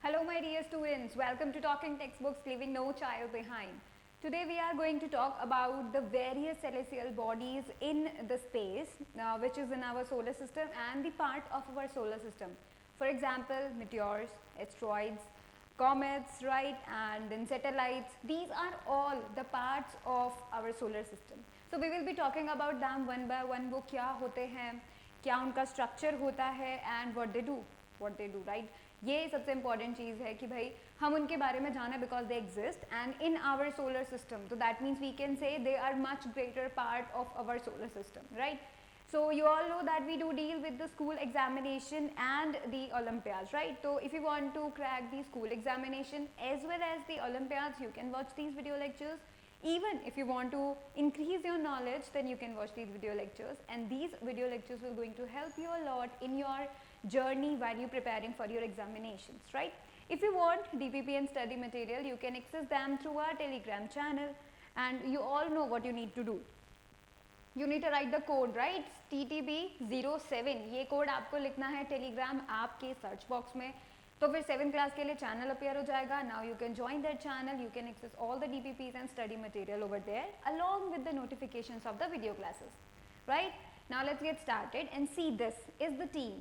Hello my dear students, welcome to Talking Textbooks Leaving No Child Behind. Today we are going to talk about the various celestial bodies in the space which is in our solar system and the part of our solar system. For example, meteors, asteroids, comets, right, and then satellites. These are all the parts of our solar system. So we will be talking about them one by one. वो क्या होते हैं, क्या उनका structure होता है and what they do, right? ये सबसे इंपॉर्टेंट चीज़ है कि भाई हम उनके बारे में जाने because they exist and in our solar system. तो that means we can say they are much greater part of our solar system, right? So you all know that we do deal with the school examination and the Olympiads, right? So if you want to crack the school examination as well as the Olympiads, you can watch these video lectures. Even if you want to increase your knowledge, then you can watch these video lectures, and these video lectures will going to help you a lot in your journey while you preparing for your examinations, right? If you want DPP and study material, you can access them through our Telegram channel, and you all know what you need to do. You need to write the code, right? TTB07. ये code आपको लिखना है Telegram app के search box में. तो फिर 7th class के लिए चैनल अपीयर हो जाएगा. Now you can join that channel, you can access all the DPPs and study material over there along with the notifications of the video classes, right? Now let's get started and see, this is the team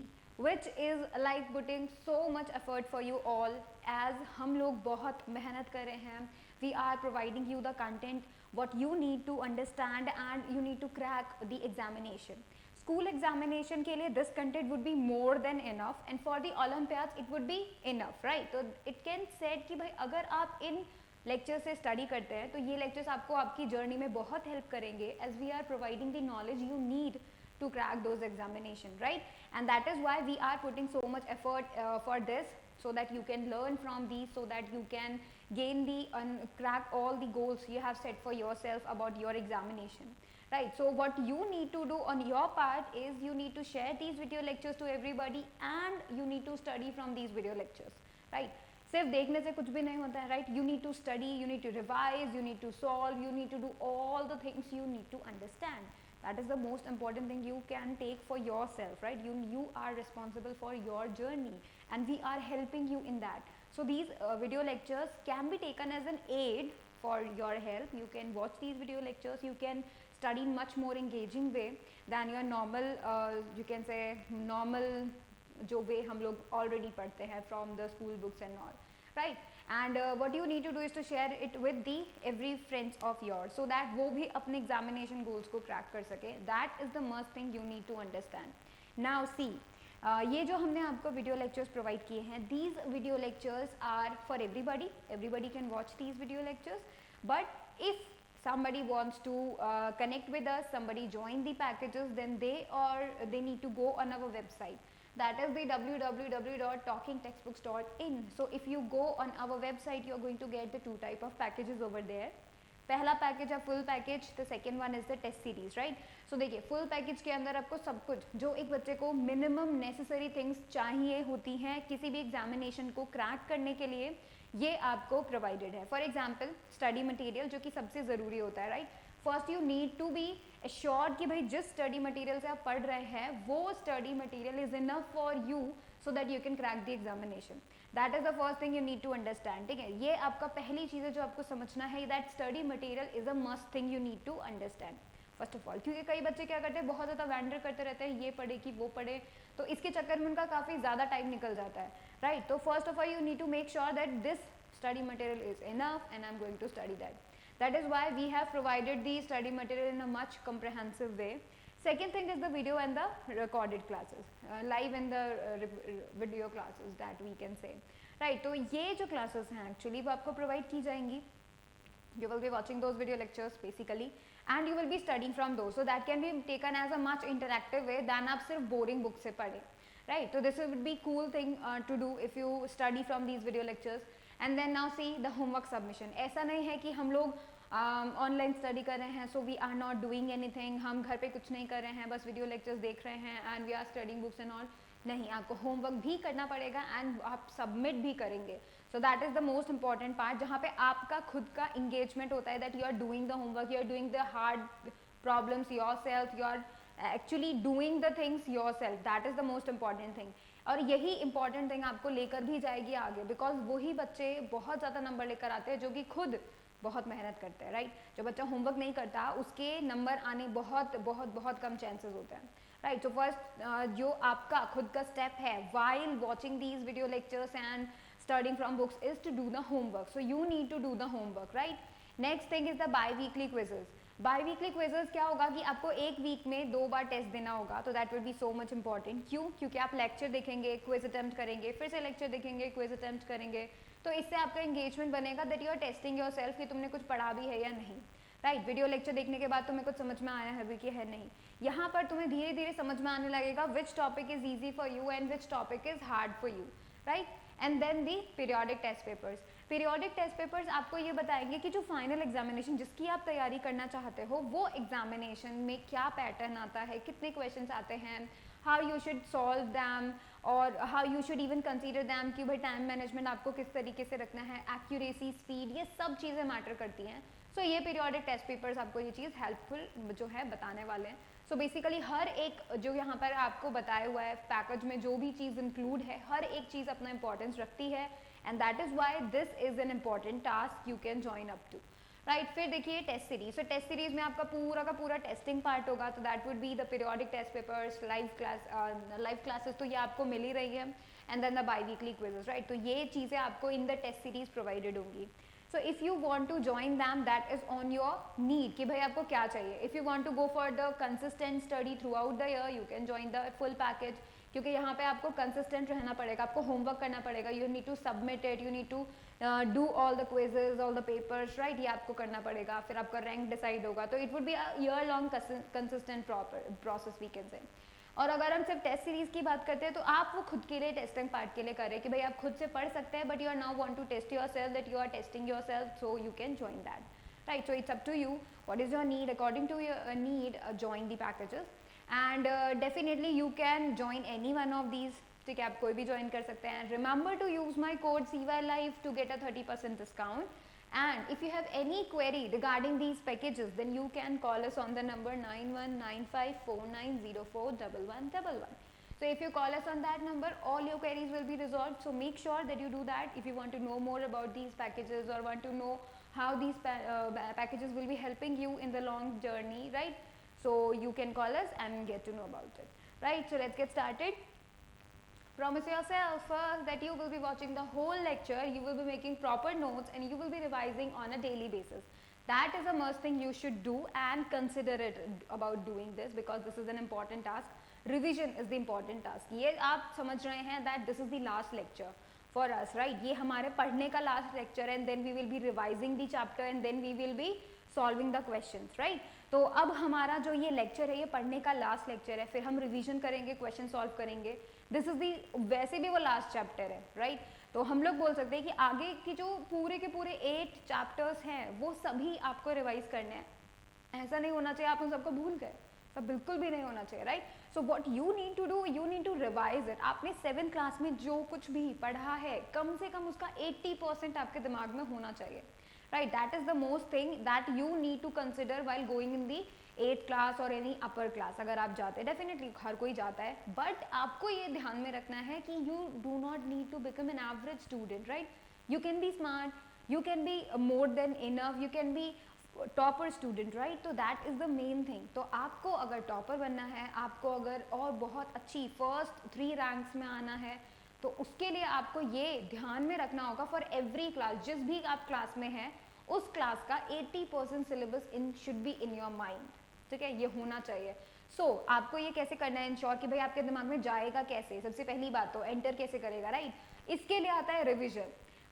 which is like putting so much effort for you all, as हम लोग बहुत मेहनत कर रहे हैं. We are providing you the content what you need to understand and you need to crack the examination. School examination के लिए this content would be more than enough, and for the Olympiads it would be enough, right? तो it can said कि भाई अगर आप इन lecture से study करते हैं तो ये लेक्चर्स आपको आपकी जर्नी में बहुत हेल्प करेंगे, as we are providing the knowledge you need to crack those examination, right? And that is why we are putting so much effort for this, so that you can learn from these, so that you can gain the crack all the goals you have set for yourself about your examination, right? So what you need to do on your part is you need to share these video lectures to everybody, and you need to study from these video lectures, right? सिर्फ देखने से कुछ भी नहीं होता है, right? You need to study, you need to revise, you need to solve, you need to do all the things you need to understand. That is the most important thing you can take for yourself, right? You are responsible for your journey, and we are helping you in that. So these video lectures can be taken as an aid for your help. You can watch these video lectures, you can study in much more engaging way than your normal you can say normal जो way हम लोग already पढ़ते हैं from the school books and all, right? And what you need to do is to share it with the every friends of yours, so that वो भी अपने examination goals को crack कर सके. That is the must thing you need to understand. Now see, ये जो हमने आपको video lectures provide किए हैं, these video lectures are for everybody. Everybody can watch these video lectures, but if somebody wants to connect with us, somebody join the packages, then they need to go on our website. That is the www.talkingtextbooks.in. So if you go on our website, you are going to get the two type of packages over there. पहला package है full package, the second one is the test series, right? So देखिए, full package के अंदर आपको सब कुछ जो एक बच्चे को मिनिमम नेसेसरी थिंग्स चाहिए होती हैं किसी भी एग्जामिनेशन को क्रैक करने के लिए, ये आपको प्रोवाइडेड है. फॉर एग्जाम्पल स्टडी मटेरियल, जो कि सबसे ज़रूरी होता है, right? First you need to be assured कि भाई जिस स्टडी मटेरियल से आप पढ़ रहे हैं वो study material is enough for you so that you can crack the examination. That is the first thing you need to understand. ठीक है, ये आपका पहली चीज़ है जो आपको समझना है, that study material is a must thing you need to understand first of all. क्योंकि कई बच्चे क्या करते हैं, बहुत ज़्यादा वैंडर करते रहते हैं, ये पढ़े कि वो पढ़े, तो इसके चक्कर में उनका काफ़ी ज़्यादा टाइम निकल जाता है, राइट? तो first of all you need to make sure that this study material is enough and I'm going to study that. That is why we have provided the study material in a much comprehensive way. Second thing is the video and the recorded classes, live and the video classes that we can say, right? तो ये जो classes हैं actually वो आपको provide की जाएंगी. You will be watching those video lectures basically and you will be studying from those, so that can be taken as a much interactive way than आप सिर्फ boring book से पढ़ें, right? So this would be cool thing to do if you study from these video lectures. And then now see the homework submission. ऐसा नहीं है कि हम लोग ऑनलाइन स्टडी कर रहे हैं, so we are not doing anything, हम घर पे कुछ नहीं कर रहे हैं, बस वीडियो लेक्चर्स देख रहे हैं and we are studying books and all. नहीं, आपको होमवर्क भी करना पड़ेगा एंड आप सबमिट भी करेंगे. So that is the most important part, जहाँ पे आपका खुद का इंगेजमेंट होता है, that you are doing the homework, you are doing the hard problems yourself, you are actually doing the things yourself. That is the most important thing. और यही important thing आपको लेकर भी जाएगी आगे, बिकॉज वही बच्चे बहुत ज़्यादा नंबर लेकर आते हैं जो कि खुद बहुत मेहनत करते हैं, राइट। जो बच्चा होमवर्क नहीं करता उसके नंबर आने बहुत बहुत बहुत कम चांसेस होते हैं, राइट। सो फर्स्ट जो आपका खुद का स्टेप है while watching these video lectures and studying from books is to do the homework. So you need to do the homework, right? Next thing is the bi-weekly quizzes. Bi-weekly quizzes क्या होगा कि आपको एक week में 2 बार test देना होगा, तो that will be so much important. क्यों? क्योंकि आप लेक्चर देखेंगे, क्विज अटेम्प्ट करेंगे, फिर से लेक्चर देखेंगे, क्विज अटेम्प्ट करेंगे, तो इससे आपका एंगेजमेंट बनेगा that you are testing yourself कि तुमने कुछ पढ़ा भी है या नहीं, राइट। वीडियो लेक्चर देखने के बाद तुम्हें कुछ समझ में आया है भी कि है नहीं, यहाँ पर तुम्हें धीरे धीरे समझ में आने लगेगा which topic is easy for you and which topic is hard for you, right. And then the periodic test papers. Periodic test papers आपको ये बताएंगे कि जो फाइनल एग्जामिनेशन जिसकी आप तैयारी करना चाहते हो वो एग्जामिनेशन में क्या पैटर्न आता है, कितने क्वेश्चंस आते हैं, how you should solve them और how you should even consider them कि भाई टाइम मैनेजमेंट आपको किस तरीके से रखना है, एक्यूरेसी, स्पीड, ये सब चीज़ें मैटर करती हैं। सो ये पीरियोडिक टेस्ट पेपर्स आपको ये चीज़ हेल्पफुल जो है बताने वाले हैं। सो बेसिकली हर एक जो यहाँ पर आपको बताया हुआ है पैकेज में जो भी चीज़ इंक्लूड है हर एक चीज़ अपना इंपॉर्टेंस रखती है and that is why this is an important task you can join up to, right. फिर देखिए test series. So test series में आपका पूरा का पूरा टेस्टिंग पार्ट होगा, तो that would be the periodic test papers, live classes तो ये आपको मिल ही रही है and then the biweekly quizzes, right. तो ये चीज़ें आपको in the test series provided होंगी। So if you want to join them, that is on your need कि भाई आपको क्या चाहिए। If you want to go for the consistent study throughout the year, you can join the full package क्योंकि यहाँ पे आपको consistent रहना पड़ेगा, आपको homework करना पड़ेगा, you need to submit it, you need to do all the quizzes, all the papers, right? ये आपको करना पड़ेगा, फिर आपका rank decide होगा, तो it would be a year long consistent process we can say। और अगर हम सिर्फ टेस्ट सीरीज की बात करते हैं तो आप वो खुद के लिए टेस्टिंग पार्ट के लिए कर रहे हैं कि भाई आप खुद से पढ़ सकते हैं but you are now want to test yourself that you are testing yourself, so you can join that, right. So it's up to you what is your need, according to your need join the packages and definitely you can join any one of these, ठीक है, आप कोई भी join कर सकते हैं। Remember to use my code CYLive to get a 30% discount. And if you have any query regarding these packages, then you can call us on the number 919549041111. So if you call us on that number, all your queries will be resolved. So make sure that you do that if you want to know more about these packages or want to know how these packages will be helping you in the long journey, right? So you can call us and get to know about it, right? So let's get started. Promise yourself first that you will be watching the whole lecture, you will be making proper notes and you will be revising on a daily basis. That is a must thing you should do and consider it about doing this because this is an important task. Revision is the important task. ये आप समझ रहे हैं that this is the last lecture for us, right? ये हमारे पढ़ने का last lecture and then we will be revising the chapter and then we will be solving the questions, right? तो अब हमारा जो ये लेक्चर है ये पढ़ने का लास्ट लेक्चर है, फिर हम रिवीजन करेंगे, क्वेश्चन सॉल्व करेंगे, दिस इज दी वैसे भी वो लास्ट चैप्टर है, राइट। तो हम लोग बोल सकते हैं कि आगे की जो पूरे के पूरे 8 चैप्टर्स हैं वो सभी आपको रिवाइज करने हैं। ऐसा नहीं होना चाहिए आप उन सबको भूल गए, सब बिल्कुल भी नहीं होना चाहिए, right. So what you need to do, you need to revise it. आपने 7th क्लास में जो कुछ भी पढ़ा है कम से कम उसका 80% आपके दिमाग में होना चाहिए, right? That is the most thing that you need to consider while going in the 8th class or any upper class. अगर आप जाते हैं, definitely हर कोई जाता है, but आपको ये ध्यान में रखना है कि you do not need to become an average student, right? You can be smart, you can be more than enough, you can be topper student, right. तो that is the main thing. तो आपको अगर topper बनना है, आपको अगर और बहुत अच्छी फर्स्ट 3 रैंक्स में आना है तो उसके लिए आपको ये ध्यान में रखना होगा फॉर एवरी क्लास, जिस भी आप क्लास में हैं उस क्लास का 80% syllabus in should be in your mind, ठीक है, ये होना चाहिए। आपको ये कैसे करना है इंश्योर कि भाई आपके दिमाग में जाएगा कैसे, सबसे पहली बात तो एंटर कैसे करेगा, राइट। इसके लिए आता है रिविजन।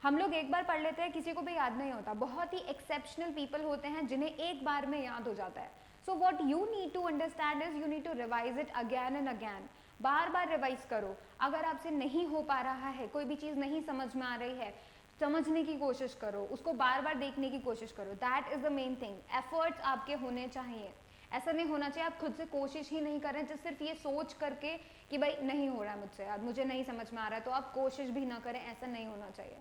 हम लोग एक बार पढ़ लेते हैं, किसी को भी याद नहीं होता, बहुत ही एक्सेप्शनल पीपल होते हैं जिन्हें एक बार में याद हो जाता है। So what you need to understand is you need to revise it again and again, बार बार रिवाइज करो। अगर आपसे नहीं हो पा रहा है, कोई भी चीज़ नहीं समझ में आ रही है, समझने की कोशिश करो, उसको बार बार देखने की कोशिश करो, that is the main thing. Efforts आपके होने चाहिए, ऐसा नहीं होना चाहिए आप खुद से कोशिश ही नहीं करें, जस्ट सिर्फ ये सोच करके कि भाई नहीं हो रहा है मुझसे, आज मुझे नहीं समझ में आ रहा है तो आप कोशिश भी ना करें, ऐसा नहीं होना चाहिए।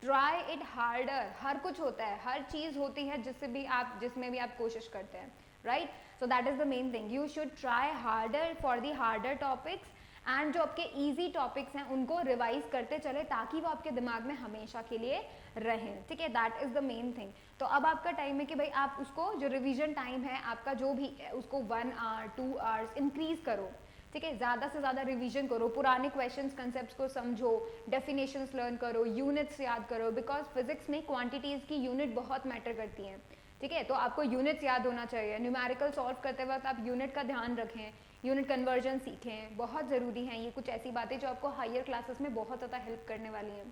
ट्राई इट हार्डर, हर कुछ होता है, हर चीज़ होती है जिसमें भी आप कोशिश करते हैं, right. So that is the main thing, you should try harder for the harder topics and जो आपके इजी टॉपिक्स हैं उनको रिवाइज करते चले ताकि वो आपके दिमाग में हमेशा के लिए रहें, ठीक है, that is the main thing. तो अब आपका टाइम है कि भाई आप उसको जो रिवीजन टाइम है आपका जो भी है उसको 1 आवर 2 आवर्स इंक्रीज करो, ठीक है, ज़्यादा से ज़्यादा रिवीजन करो, पुराने क्वेश्चंस कंसेप्ट्स को समझो, डेफिनेशंस लर्न करो, यूनिट्स याद करो, बिकॉज फिजिक्स में क्वांटिटीज़ की यूनिट बहुत मैटर करती हैं, ठीक है, तो आपको यूनिट्स याद होना चाहिए। न्यूमेरिकल सॉल्व करते वक्त आप यूनिट का ध्यान रखें, यूनिट कन्वर्जन सीखें, बहुत ज़रूरी हैं ये कुछ ऐसी बातें जो आपको हायर क्लासेस में बहुत ज़्यादा हेल्प करने वाली हैं,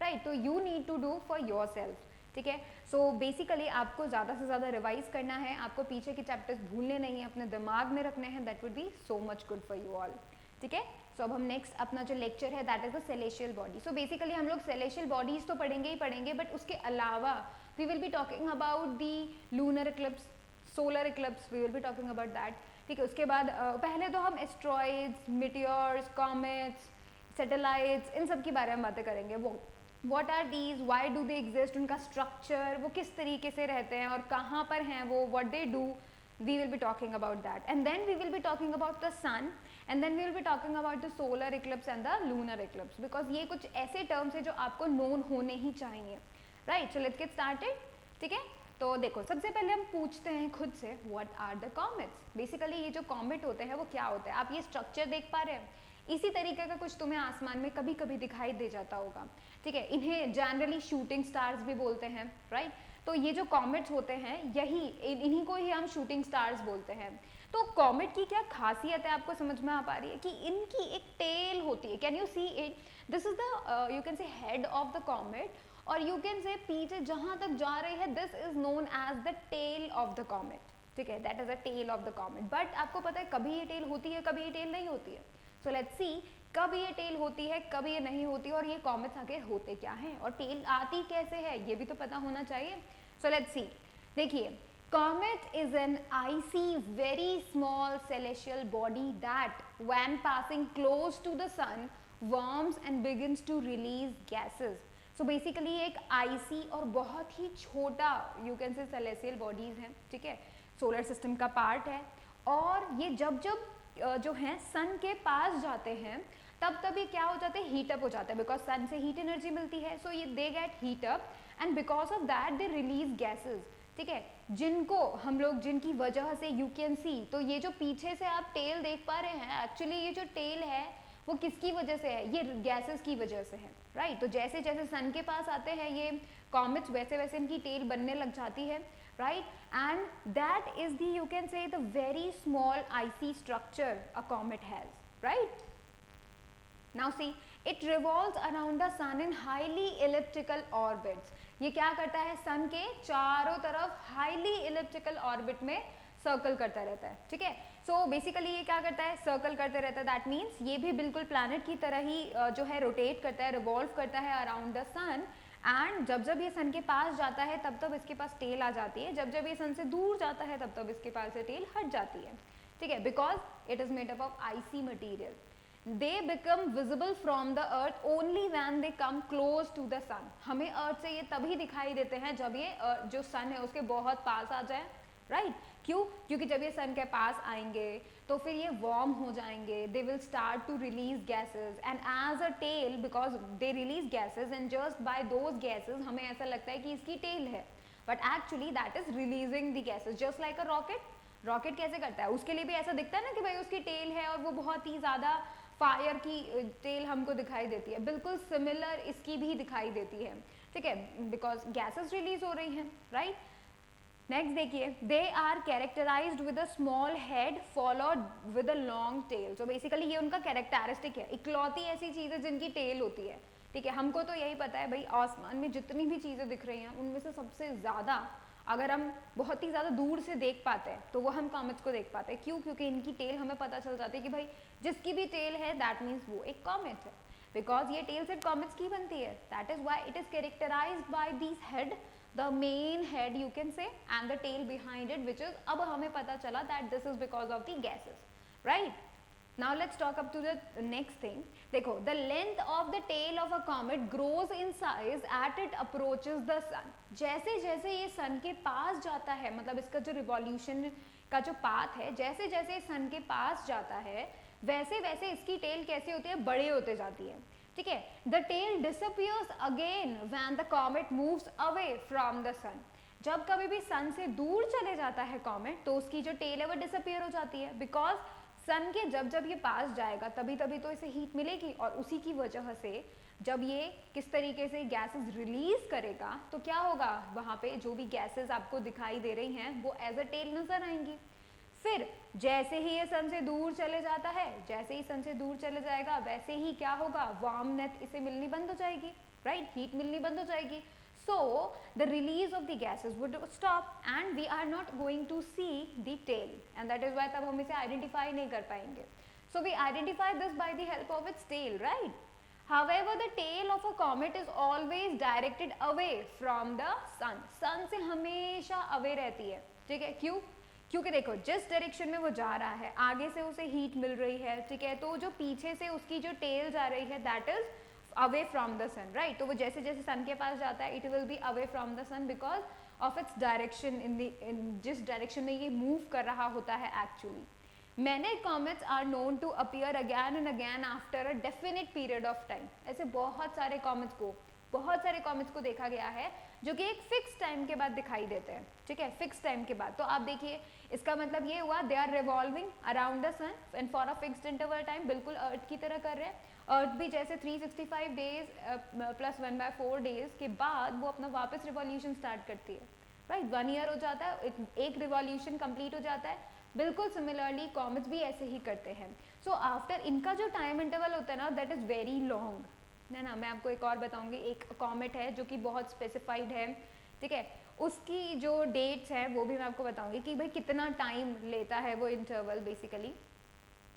राइट। तो you need to do for yourself, ठीक है। सो बेसिकली आपको ज़्यादा से ज़्यादा रिवाइज करना है, आपको पीछे के चैप्टर्स भूलने नहीं है, अपने दिमाग में रखने हैं, that would B so much good for you all, ठीक है। सो अब हम नेक्स्ट अपना जो लेक्चर है that is the celestial body. So basically हम लोग सेलेशियल बॉडीज तो पढ़ेंगे ही पढ़ेंगे, बट उसके अलावा we will be talking about the lunar eclipse, solar eclipse, we will be talking about that, ठीक है। उसके बाद पहले तो हम एस्ट्रॉइड्स, मीटियोर्स, कॉमेट्स, सैटेलाइट्स, इन सब के बारे में बातें करेंगे। वो what are these, why do they exist, उनका स्ट्रक्चर, वो किस तरीके से रहते हैं और कहाँ पर हैं वो, what they do, we will be talking about that, and then we will be talking about the sun, and then we will be talking about the solar eclipse and the lunar eclipse, because ये कुछ ऐसे terms है जो आपको known होने ही चाहिए, right. So let's get started, ठीक है। तो देखो सबसे पहले हम पूछते हैं खुद से what are the comets. Basically ये जो कॉमेट होते हैं वो क्या होते हैं, आप ये स्ट्रक्चर देख पा रहे हैं, इसी तरीके का कुछ तुम्हें आसमान में कभी कभी दिखाई दे जाता होगा, ठीक है। इन्हें जनरली शूटिंग स्टार्स भी बोलते हैं, राइट। तो ये जो कॉमेट्स होते हैं यही इन्हीं को ही हम शूटिंग स्टार्स बोलते हैं। तो कॉमेट की क्या खासियत है आपको समझ में आ पा रही है कि इनकी एक टेल होती है, can you see it, this is the you can say head of the comet, और यू कैन से पीछे जहां तक जा रही है this is known as the tail of the comet, ठीक है, that is the tail of the comet. But आपको पता है कभी ये टेल होती है कभी ये टेल नहीं होती है। सो लेट्स सी कब ये टेल होती है कब ये नहीं होती, और ये कॉमेट्स आगे होते क्या हैं और टेल आती कैसे है ये भी तो पता होना चाहिए। सो लेट्स सी, देखिए comet is an icy very small celestial body that when passing close to the sun warms and begins to release gases. So basically एक icy और बहुत ही छोटा you can say celestial bodies हैं, ठीक है, solar system का part है, और ये जब जब जो हैं सन के पास जाते हैं तब ये क्या हो जाते हैं, हीट अप हो जाते हैं, बिकॉज सन से हीट एनर्जी मिलती है। सो ये they get heat up and because of that they release gases, ठीक है, जिनको हम लोग जिनकी वजह से यू कैन सी, तो ये जो पीछे से आप टेल देख पा रहे हैं, एक्चुअली ये जो टेल है वो किसकी वजह से है, ये गैसेस की वजह से है, राइट। तो जैसे जैसे सन के पास आते हैं ये कॉमेट्स वैसे वैसे इनकी टेल बनने लग जाती है, right, and that is the you can say the very small icy structure a comet has, right. Now see, it revolves around the sun in highly elliptical orbits. ये क्या करता है, सन के चारों तरफ हाईली इलिप्टिकल ऑर्बिट में circle करता रहता है, ठीक है। सो बेसिकली ये क्या करता है, सर्कल करते रहता है, दैट मीन्स ये भी बिल्कुल प्लैनेट की तरह ही जो है रोटेट करता है, रिवॉल्व करता है अराउंड द सन, एंड जब जब ये सन के पास जाता है तब तब इसके पास टेल आ जाती है, जब जब ये सन से दूर जाता है तब तब इसके पास से टेल हट जाती है, ठीक है, because it is made up of icy material. They become visible from the earth only when they come close to the sun. हमें अर्थ से ये तभी दिखाई देते हैं जब ये जो सन है उसके बहुत पास आ जाए, राइट। क्यों, क्योंकि जब ये सन के पास आएंगे तो फिर ये वार्म हो जाएंगे, they will start to release gases, and as a tail because they release gases, and just by those gases हमें ऐसा लगता है कि इसकी टेल है, but actually that is releasing the gases, just like a rocket. Rocket कैसे करता है, उसके लिए भी ऐसा दिखता है ना कि भाई उसकी टेल है और वो बहुत ही ज़्यादा फायर की टेल हमको दिखाई देती है, बिल्कुल सिमिलर इसकी भी दिखाई देती है, ठीक है, बिकॉज गैसेस रिलीज हो रही हैं, राइट। नेक्स्ट देखिए, they are characterized with a small head followed with a long tail. तो बेसिकली ये उनका कैरेक्टरिस्टिक है, इकलौती ऐसी चीज़ है जिनकी टेल होती है, ठीक है। हमको तो यही पता है भाई आसमान में जितनी भी चीज़ें दिख रही हैं उनमें से सबसे ज़्यादा अगर हम बहुत ही ज़्यादा दूर से देख पाते हैं तो वो हम कॉमेट्स को देख पाते हैं। क्यों, क्योंकि इनकी टेल हमें पता चल जाती है कि भाई जिसकी भी टेल है दैट मीन्स वो एक कॉमेट है, बिकॉज ये टेल सिर्फ कॉमेट्स की बनती है, that is why it is characterized by this head, the main head you can say, and the tail behind it, which is अब हमें पता चला that this is because of the gases, right. Now let's talk up to the next thing. देखो, the length of the tail of a comet grows in size at it approaches the sun. जैसे जैसे ये सन के पास जाता है, मतलब इसका जो रिवॉल्यूशन का जो पाथ है, जैसे जैसे सन के पास जाता है वैसे वैसे इसकी टेल कैसे होती है, बड़े होते जाती है, ठीक है। The tail disappears again when the comet moves away from the sun. जब कभी भी सन से दूर चले जाता है कॉमेट तो उसकी जो टेल है वो डिसअपियर हो जाती है, बिकॉज सन के जब जब ये पास जाएगा तभी तभी तो इसे हीट मिलेगी, और उसी की वजह से जब ये किस तरीके से गैसेस रिलीज करेगा तो क्या होगा, वहाँ पे जो भी गैसेस आपको दिखाई दे रही हैं वो एज अ टेल नजर आएंगी। फिर जैसे ही ये सन से दूर चले जाता है, जैसे ही सन से दूर चले जाएगा वैसे ही क्या होगा, वार्मनेस इसे मिलनी बंद हो जाएगी, राइट, हीट मिलनी बंद हो जाएगी। So the release of the gases would stop and we are not going to see the tail, and that is why तब हम इसे identify नहीं कर पाएंगे. So we identify this by the help of its tail, right? However, the tail of a comet is always directed away from the sun. Sun से हमेशा away रहती है, ठीक है, क्यों? क्योंकि देखो जिस डायरेक्शन में वो जा रहा है आगे से उसे हीट मिल रही है, ठीक है, तो जो पीछे से उसकी जो टेल जा रही है that is away from the sun, right. तो वो जैसे जैसे सन के पास जाता है it will be away from the sun because of its direction in जिस डायरेक्शन में ये मूव कर रहा होता है actually. Many comets are known to appear again and again after a definite period of time. ऐसे बहुत सारे कॉमेट्स को देखा गया है जो कि एक फिक्स टाइम के बाद दिखाई देते हैं, ठीक है, फिक्स टाइम के बाद। तो आप देखिए इसका मतलब ये हुआ they are revolving around the sun and for a fixed interval time, बिल्कुल अर्थ की तरह कर रहे हैं। अर्थ भी जैसे 365 डेज प्लस 1/4 डेज के बाद वो अपना वापस रिवॉल्यूशन स्टार्ट करती है, राइट, 1 ईयर हो जाता है, एक रिवॉल्यूशन कंप्लीट हो जाता है। बिल्कुल सिमिलरली कॉमेट्स भी ऐसे ही करते हैं। सो आफ्टर इनका जो टाइम इंटरवल होता है ना दैट इज वेरी लॉन्ग, है ना। मैं आपको एक और बताऊंगी, एक कॉमेट है जो कि बहुत स्पेसिफाइड है, ठीक है, उसकी जो डेट्स हैं वो भी मैं आपको बताऊंगी कि भाई कितना टाइम लेता है वो interval basically.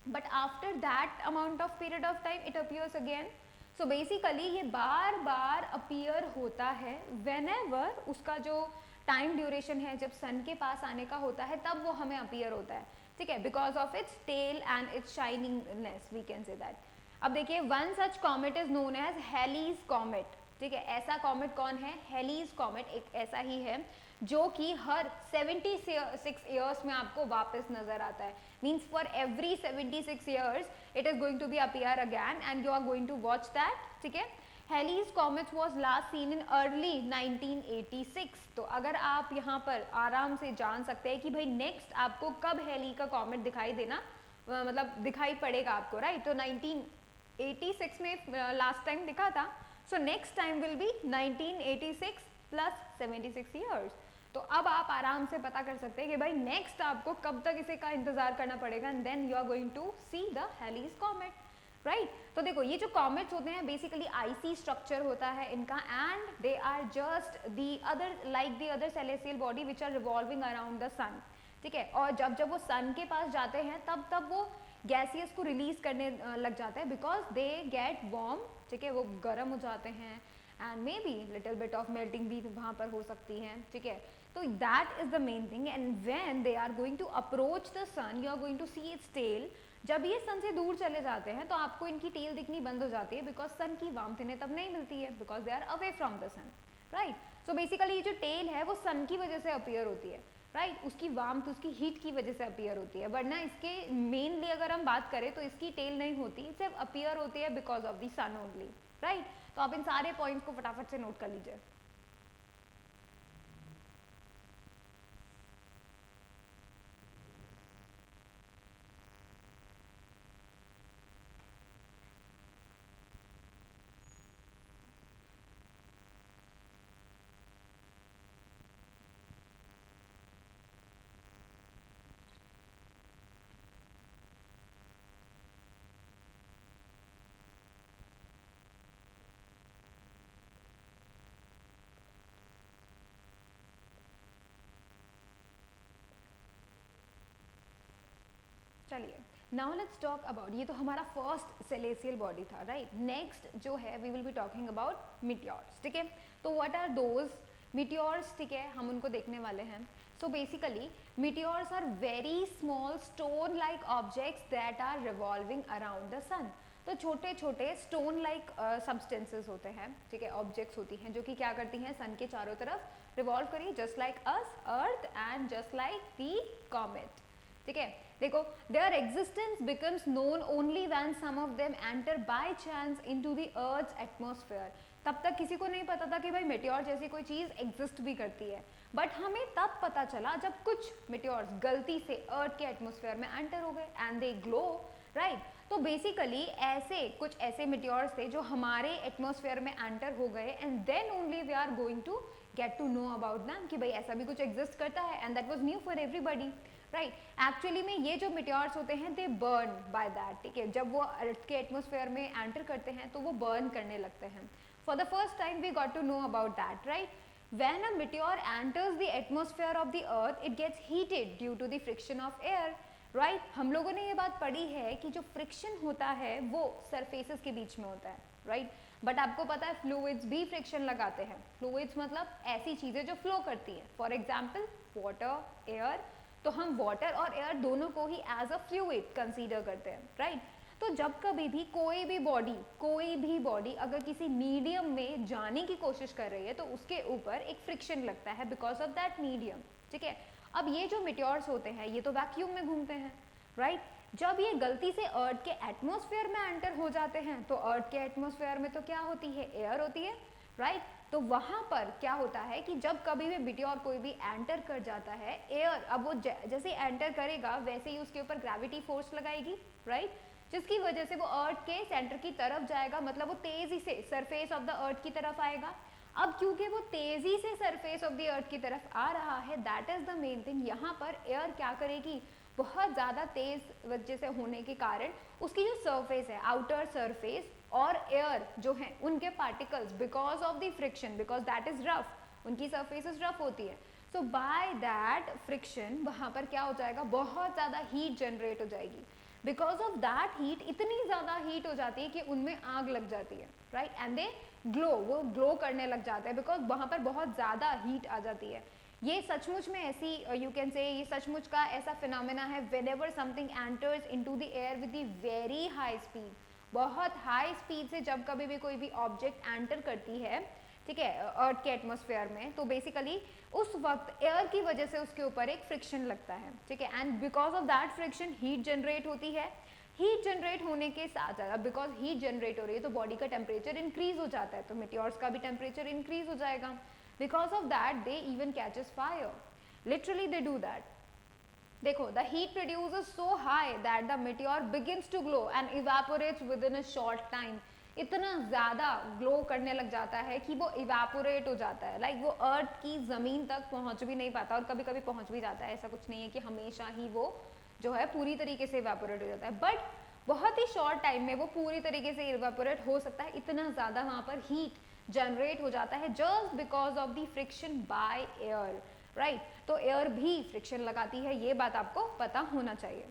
But after that amount of period of time it appears again. So basically ये बार बार अपीयर होता है व्हेनेवर उसका जो टाइम ड्यूरेशन है जब सन के पास आने का होता है तब वो हमें अपीयर होता है, ठीक है, because of its tail and its shiningness we can say that. अब देखिए one such comet is known as Halley's comet, ठीक है। ऐसा कॉमेट कौन है, हेलीज कॉमेट एक ऐसा ही है जो कि हर 76 ईयर्स में आपको वापस नजर आता है। Means for every 76 years it is going to be appear again and you are going to watch that, ठीक है। Halley's comet was last seen in early 1986। तो अगर आप यहाँ पर आराम से जान सकते हैं कि भाई नेक्स्ट आपको कब हेली का कॉमेट दिखाई देना मतलब दिखाई पड़ेगा आपको, राइट। तो 1986 में लास्ट टाइम दिखा था, so next time will be 1986 plus 76 years. तो अब आप आराम से पता कर सकते हैं कि भाई नेक्स्ट आपको कब तक इसे का इंतजार करना पड़ेगा and then you are going to see the Halley's comet, right. तो देखो ये जो कॉमेट्स होते हैं बेसिकली आईसी स्ट्रक्चर होता है इनका and they are just the other like the other celestial body which are revolving around the sun, ठीक है। और जब जब वो सन के पास जाते हैं तब वो गैसियस को रिलीज करने लग जाते हैं बिकॉज दे गेट वार्म, ठीक है, वो गर्म हो जाते हैं and may be little bit of melting भी वहाँ पर हो सकती है, ठीक है। तो that is the main thing and when they are going to approach the sun you are going to see its tail. जब ये सन से दूर चले जाते हैं तो आपको इनकी टेल दिखनी बंद हो जाती है बिकॉज सन की वार्मथ इन्हें तब नहीं मिलती है because they are away from the sun, right. So basically ये जो टेल है वो सन की वजह से अपीयर होती है, राइट, उसकी वार्मथ उसकी हीट की वजह से अपीयर होती है। वरना इसके मेनली अगर हम बात करें तो इसकी टेल नहीं होती, सिर्फ अपीयर होती है because of the sun only, right. तो आप इन सारे पॉइंट्स को फटाफट से नोट कर लीजिए। चलिए नाउ लेट्स टॉक अबाउट, ये तो हमारा फर्स्ट सेलेसियल बॉडी था, राइट। नेक्स्ट जो है we will be talking about meteors, ठीक है। तो व्हाट आर दोज मीटियोर्स, ठीक है, हम उनको देखने वाले हैं। So basically meteors are very small stone like objects that are revolving around the sun. तो छोटे छोटे स्टोन लाइक सब्सटेंसेस होते हैं, ठीक है, ऑब्जेक्ट्स होती हैं जो कि क्या करती हैं, सन के चारों तरफ रिवॉल्व करी, just like us earth and just like the comet, ठीक है, देखो their existence becomes known only when some of them enter by chance into the earth's atmosphere. तब तक किसी को नहीं पता था कि भाई मेटेओर जैसी कोई चीज एग्जिस्ट भी करती है, बट हमें तब पता चला जब कुछ मेटेओर्स गलती से अर्थ के एटमॉस्फेयर में एंटर हो गए एंड दे ग्लो, राइट। तो बेसिकली ऐसे कुछ ऐसे मेटेओर्स थे जो हमारे एटमॉस्फेयर में एंटर हो गए and then only we are going to get to know about them कि भाई ऐसा भी कुछ एग्जिस्ट करता है, and that was new for everybody, right. Actually में ये जो मेटेओर्स होते हैं दे बर्न बाय दैट, ठीक है, जब वो अर्थ के एटमॉस्फेयर में एंटर करते हैं तो वो बर्न करने लगते हैं। For the first time we got to know about that, right. When a meteor enters the atmosphere of the earth, it gets heated due to the friction of air, right? हम लोगों ने ये बात पढ़ी है कि जो फ्रिक्शन होता है वो सरफेसेस के बीच में होता है, राइट। बट आपको पता है फ्लूइड्स भी फ्रिक्शन लगाते हैं। फ्लूइड्स मतलब ऐसी चीजें जो फ्लो करती है, फॉर एग्जाम्पल वाटर, एयर। तो हम वाटर और एयर दोनों को ही एज अ फ्लूइड कंसीडर करते हैं, राइट। तो जब कभी भी कोई भी बॉडी अगर किसी मीडियम में जाने की कोशिश कर रही है तो उसके ऊपर एक फ्रिक्शन लगता है बिकॉज ऑफ दैट मीडियम, ठीक है। अब ये जो मेटेओर्स होते हैं ये तो वैक्यूम में घूमते हैं, राइट। जब ये गलती से अर्थ के एटमॉस्फेयर में एंटर हो जाते हैं तो अर्थ के एटमॉस्फेयर में तो क्या होती है, एयर होती है, राइट। तो वहां पर क्या होता है कि जब कभी भी मेटेओर कोई भी एंटर कर जाता है, एयर अब वो जैसे एंटर करेगा वैसे ही उसके ऊपर ग्रेविटी फोर्स लगाएगी, राइट, जिसकी वजह से वो अर्थ के सेंटर की तरफ जाएगा, मतलब वो तेजी से सरफेस ऑफ द अर्थ की तरफ आएगा। अब क्योंकि वो तेजी से सरफेस ऑफ द अर्थ की तरफ आ रहा है, that is the main thing. यहाँ पर एयर क्या करेगी, बहुत ज़्यादा तेज वजह से होने के कारण उसकी जो सरफेस है, आउटर सरफेस और एयर जो है उनके particles because of the friction, because that is rough, उनकी सरफेसेस रफ होती है, सो बाय दैट फ्रिक्शन वहाँ पर क्या हो जाएगा, बहुत ज़्यादा हीट जनरेट हो जाएगी। बिकॉज ऑफ दैट हीट इतनी ज़्यादा हीट हो जाती है कि उनमें आग लग जाती है, राइट, एंड दे ग्लो, वो ग्लो करने लग जाते हैं बिकॉज वहाँ पर बहुत ज़्यादा हीट आ जाती है। ये सचमुच में ऐसी यू कैन से ये सचमुच का ऐसा फिनोमेना है whenever something enters into the air with the very high speed, बहुत हाई स्पीड से जब कभी भी कोई भी ऑब्जेक्ट एंटर करती है, ठीक है, अर्थ के एटमॉस्फेयर में, तो बेसिकली उस वक्त एयर की वजह से उसके ऊपर एक फ्रिक्शन लगता है, ठीक है, and because of that friction heat generate होती है। हीट जनरेट होने के साथ साथ बिकॉज हीट जनरेट हो रही है तो बॉडी का टेम्परेचर इंक्रीज हो जाता है, तो मेटेओर्स का भी टेम्परेचर इंक्रीज हो जाएगा। Because of that they even catches fire, literally they do that. देखो the heat produces so high that the meteor begins to glow and evaporates within a short time. इतना ज़्यादा glow करने लग जाता है कि वो इवेपोरेट हो जाता है, लाइक वो अर्थ की ज़मीन तक पहुंच भी नहीं पाता, और कभी कभी पहुंच भी जाता है, ऐसा कुछ नहीं है कि हमेशा ही वो जो है पूरी तरीके से इवेपोरेट हो जाता है, बट बहुत ही शॉर्ट टाइम में वो पूरी तरीके से इवेपोरेट हो सकता है। इतना ज़्यादा वहाँ पर हीट जनरेट हो जाता है just because of the friction by air, right. तो एयर भी फ्रिक्शन लगाती है, ये बात आपको पता होना चाहिए,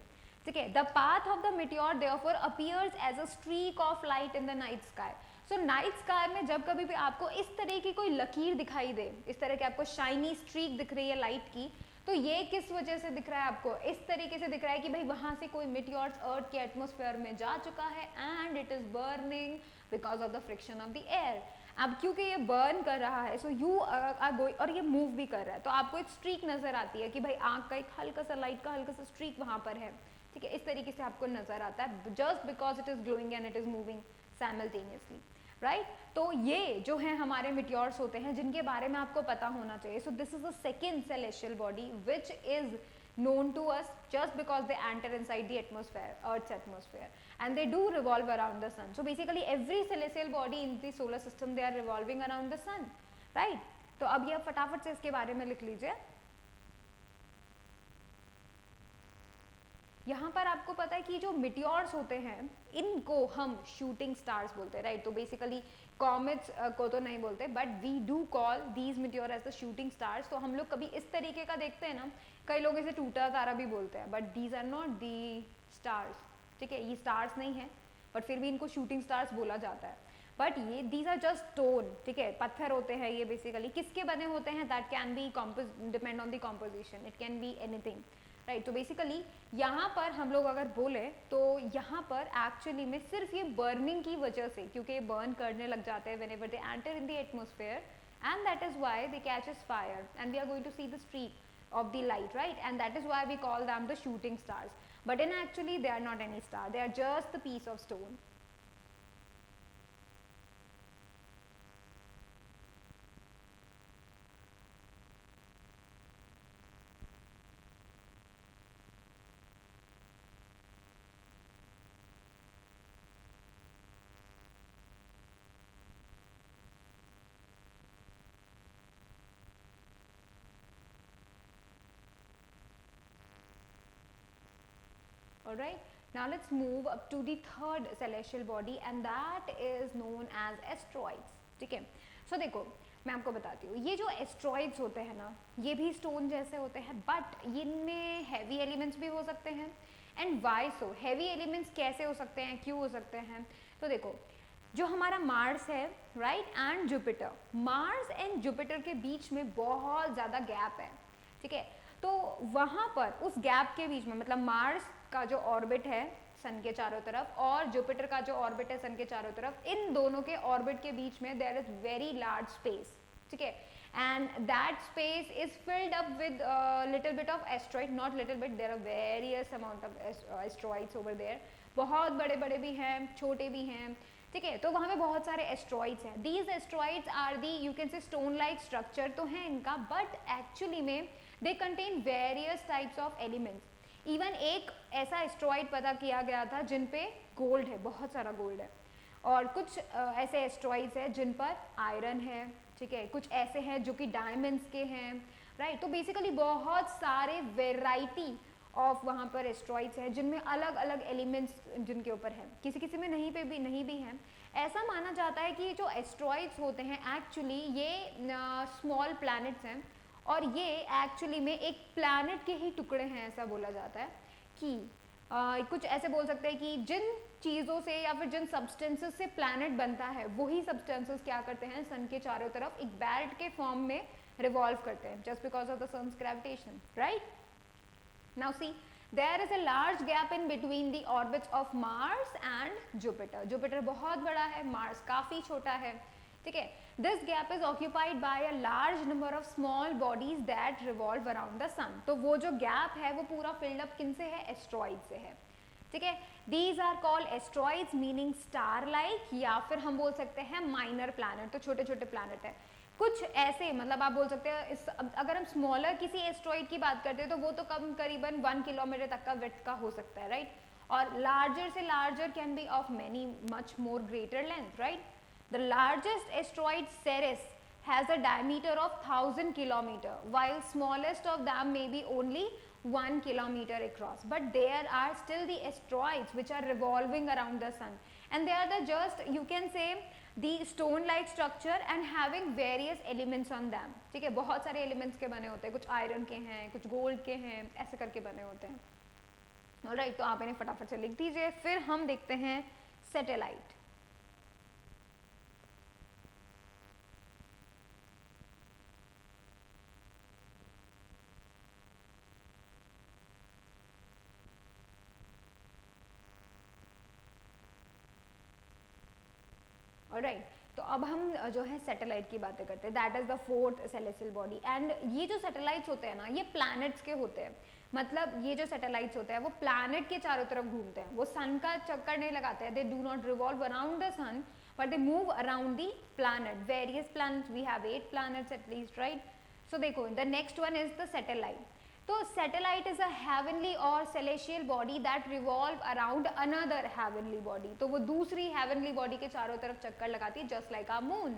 ठीक है। The path of the meteor therefore appears as a streak of light in the night sky. So night sky में जब कभी भी आपको इस तरह की कोई लकीर दिखाई दे, इस तरह के आपको शाइनी स्ट्रीक दिख रही है लाइट की, तो ये किस वजह से दिख रहा है आपको, इस तरीके से दिख रहा है कि भाई वहां से कोई मेटेओर अर्थ के एटमॉस्फेयर में जा चुका है and it is burning because of the friction of the air. अब क्योंकि ये बर्न कर रहा है, सो यू आर गोइंग, और ये मूव भी कर रहा है, तो आपको एक स्ट्रीक नजर आती है कि भाई आंख का एक हल्का सा लाइट का हल्का सा स्ट्रीक वहां पर है, ठीक है, इस तरीके से आपको नजर आता है just because it is glowing and it is moving simultaneously, right. तो ये जो है हमारे मेटेओर्स होते हैं जिनके बारे में आपको पता होना चाहिए। सो this is the second celestial body which is known to us just because they enter inside the atmosphere, Earth's atmosphere, and they do revolve around the sun. So basically every celestial body in the solar system they are revolving around the sun, right? तो अब ये फटाफट से इसके बारे में लिख लीजिए। यहाँ पर आपको पता है कि जो मेटेओर्स होते हैं इनको हम शूटिंग स्टार्स बोलते हैं, राइट। तो बेसिकली कॉमेट्स को तो नहीं बोलते, but we do call these meteor as the shooting stars. तो हम लोग कभी इस तरीके का देखते हैं ना, कई लोग इसे टूटा तारा भी बोलते हैं, but these are not the stars, ठीक है, ये स्टार्स नहीं है, बट फिर भी इनको शूटिंग स्टार्स बोला जाता है। बट ये दीज आर जस्ट स्टोन, ठीक है, पत्थर होते हैं ये। बेसिकली किसके बने होते हैं, that can B depend on the composition, it can be anything, right. तो बेसिकली यहाँ पर हम लोग अगर बोले तो यहाँ पर एक्चुअली में सिर्फ ये बर्निंग की वजह से, क्योंकि ये बर्न करने लग जाते हैं whenever they enter in the atmosphere, and that is why they catches fire and we are going to see the streak. of the light, right? And that is why we call them the shooting stars. But in actually they are not any star, they are just the piece of stone. Alright, now let's move up to the third celestial body and that is known as asteroids. ठीक है, so देखो मैं आपको बताती हूँ, ये जो asteroids होते हैं ना, ये भी स्टोन जैसे होते हैं बट इनमें हैवी एलिमेंट्स भी हो सकते हैं. And why so, heavy elements कैसे हो सकते हैं, क्यों हो सकते हैं? तो देखो जो हमारा मार्स है right and Jupiter, Mars and Jupiter के बीच में बहुत ज़्यादा गैप है. ठीक है, तो वहाँ पर उस गैप के बीच में मतलब मार्स का जो ऑर्बिट है सन के चारों तरफ और जुपिटर का जो ऑर्बिट है सन के चारों तरफ, इन दोनों के ऑर्बिट के बीच में there is very large space. ठीक है, and that space is filled up with little bit of asteroid, not little bit, there are various amount of asteroids over there. बहुत बड़े बड़े भी हैं, छोटे भी हैं. ठीक है, तो वहाँ पे बहुत सारे एस्ट्रॉइड्स हैं. These asteroids are the you can say stone like structure तो है इनका, बट एक्चुअली में they contain various types of elements. Even एक ऐसा एस्ट्रॉइड पता किया गया था जिन पे गोल्ड है, बहुत सारा गोल्ड है, और कुछ ऐसे एस्ट्रॉइड्स हैं जिन पर आयरन है. ठीक है, कुछ ऐसे हैं जो कि डायमंड्स के हैं, राइट. तो बेसिकली बहुत सारे वेराइटी ऑफ वहाँ पर एस्ट्रॉइड्स हैं जिनमें अलग अलग एलिमेंट्स जिनके ऊपर हैं, किसी किसी में नहीं भी हैं. ऐसा माना जाता है कि जो एस्ट्रॉइड्स होते हैं एक्चुअली ये स्मॉल प्लैनेट्स हैं और ये एक्चुअली में एक प्लैनेट के ही टुकड़े हैं. ऐसा बोला जाता है कि कुछ ऐसे बोल सकते हैं कि जिन चीज़ों से या फिर जिन सब्सटेंसेस से प्लैनेट बनता है वही सब्सटेंसेस क्या करते हैं सन के चारों तरफ एक बेल्ट के फॉर्म में रिवॉल्व करते हैं just because of the sun's gravitation, right. Now see there is a large gap in between the orbits of Mars and Jupiter. Jupiter बहुत बड़ा है, मार्स काफ़ी छोटा है. ठीक है, this gap is occupied by a large number of small bodies that revolve around the sun. तो वो जो गैप है वो पूरा फिल्ड अप किन से है, एस्ट्रॉइड से है. ठीक है, these are called asteroids meaning star like, या फिर हम बोल सकते हैं माइनर प्लैनेट, तो छोटे छोटे प्लैनेट है. कुछ ऐसे मतलब आप बोल सकते हैं अगर हम स्मॉलर किसी एस्ट्रॉइड की बात करते हैं तो वो तो कम करीबन 1 किलोमीटर तक का विड्थ का हो सकता है, राइट. और लार्जर से larger can be of many much more greater length, right. The largest asteroid Ceres has a diameter of 1000 km, while smallest of them may be only 1 km across. But there are still the asteroids which are revolving around the sun, and they are the just you can say the stone-like structure and having various elements on them. ठीक है, बहुत सारे elements के बने होते हैं, कुछ iron के हैं, कुछ गोल्ड के हैं, ऐसे करके बने होते हैं. ऑलराइट, तो आप इन्हें फटाफट से लिख दीजिए. फिर हम देखते हैं सैटेलाइट. राइट, तो अब हम जो है सैटेलाइट की बातें करते हैं. That is the fourth celestial body. And ये जो सैटेलाइट्स होते हैं ना ये प्लैनेट्स के होते हैं. मतलब ये जो सैटेलाइट्स होते हैं वो प्लैनेट के चारों तरफ घूमते हैं, वो सन का चक्कर नहीं लगाते हैं. They do not revolve around the sun but they move around the planet, various planets. We have 8 planets at least, right. So देखो the next one is the satellite. तो सैटेलाइट इज अ हेवनली और celestial body that revolve around another heavenly body. तो वो दूसरी heavenly body के चारों तरफ चक्कर लगाती है जस्ट लाइक आ मून.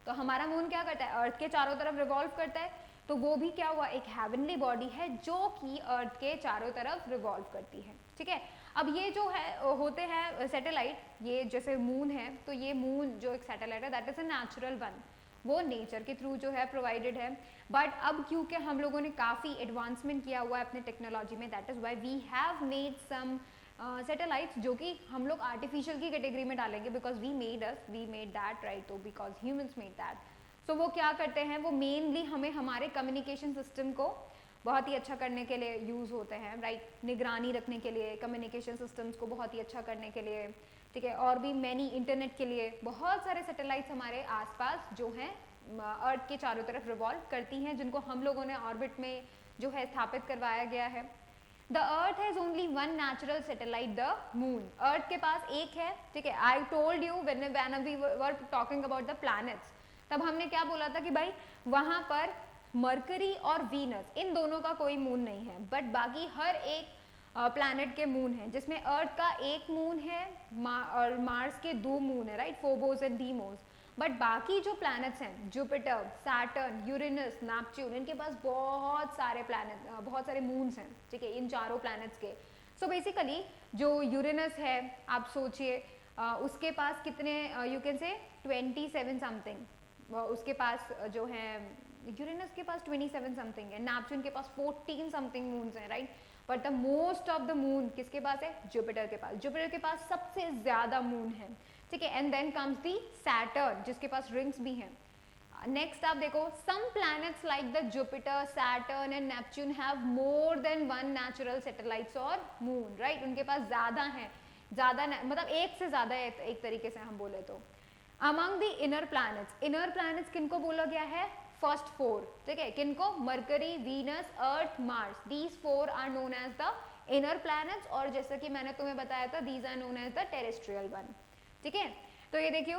तो हमारा मून क्या करता है, अर्थ के चारों तरफ रिवॉल्व करता है. तो वो भी क्या हुआ, एक हेवनली बॉडी है जो कि अर्थ के चारों तरफ रिवॉल्व करती है. ठीक है, अब ये जो है होते हैं सैटेलाइट, ये जैसे मून है तो ये मून जो एक सैटेलाइट है that is a natural one, वो नेचर के थ्रू जो है प्रोवाइडेड है. बट अब क्योंकि हम लोगों ने काफ़ी एडवांसमेंट किया हुआ है अपने टेक्नोलॉजी में, that is why we have made some satellites जो कि हम लोग आर्टिफिशियल की कैटेगरी में डालेंगे because we made that, right. तो because humans made that. So वो क्या करते हैं, वो मेनली हमें हमारे कम्युनिकेशन सिस्टम को बहुत ही अच्छा करने के लिए यूज़ होते हैं, राइट. निगरानी रखने के लिए, कम्युनिकेशन सिस्टम्स को बहुत ही अच्छा करने के लिए. ठीक है, और भी मैनी इंटरनेट के लिए बहुत सारे सैटेलाइट्स हमारे आसपास जो हैं अर्थ के चारों तरफ रिवॉल्व करती हैं, जिनको हम लोगों ने ऑर्बिट में जो है स्थापित करवाया गया है। The earth has only one natural satellite, the moon. Earth के पास एक है, ठीक है। I told you when we were talking about the planets, तब हमने क्या बोला था कि भाई वहां पर मरकरी और वीनस इन दोनों का कोई मून नहीं है, बट बाकी हर एक प्लैनेट के मून है, जिसमें अर्थ का एक मून है और मार्स के 2 मून है, right, Phobos and Deimos. But बाकी जो प्लैनेट्स हैं, जुपिटर, सैटर्न, यूरेनस, नेपच्यून, इनके पास बहुत सारे प्लैनेट, बहुत सारे मून्स हैं, ठीक है, इन चारों प्लैनेट्स के। सो बेसिकली जो यूरेनस है, आप सोचिए उसके पास कितने, यू कैन से 27 समथिंग, उसके पास जो है यूरेनस के पास 27 समथिंग है, नेपच्यून के पास 14 समथिंग मून्स हैं, right. But the most of the moon किसके पास है? जुपिटर के पास। जुपिटर के पास सबसे ज्यादा मून है, ठीक है। And then comes the Saturn, जिसके पास रिंग्स भी हैं। नेक्स्ट आप देखो, some planets like the Jupiter, Saturn and Neptune have more than one natural satellites और मून, राइट। उनके पास ज्यादा है, ज्यादा मतलब एक से ज्यादा है, एक तरीके से हम बोले तो। अमंग द इनर प्लैनेट्स किनको बोला गया है? फर्स्ट 4, ठीक है। किनको? Mercury, Venus, earth, Mars, these 4 are known as the inner planets, और जैसा कि मैंने तुम्हें बताया था, these are known as the terrestrial one, ठीक है। तो ये देखियो,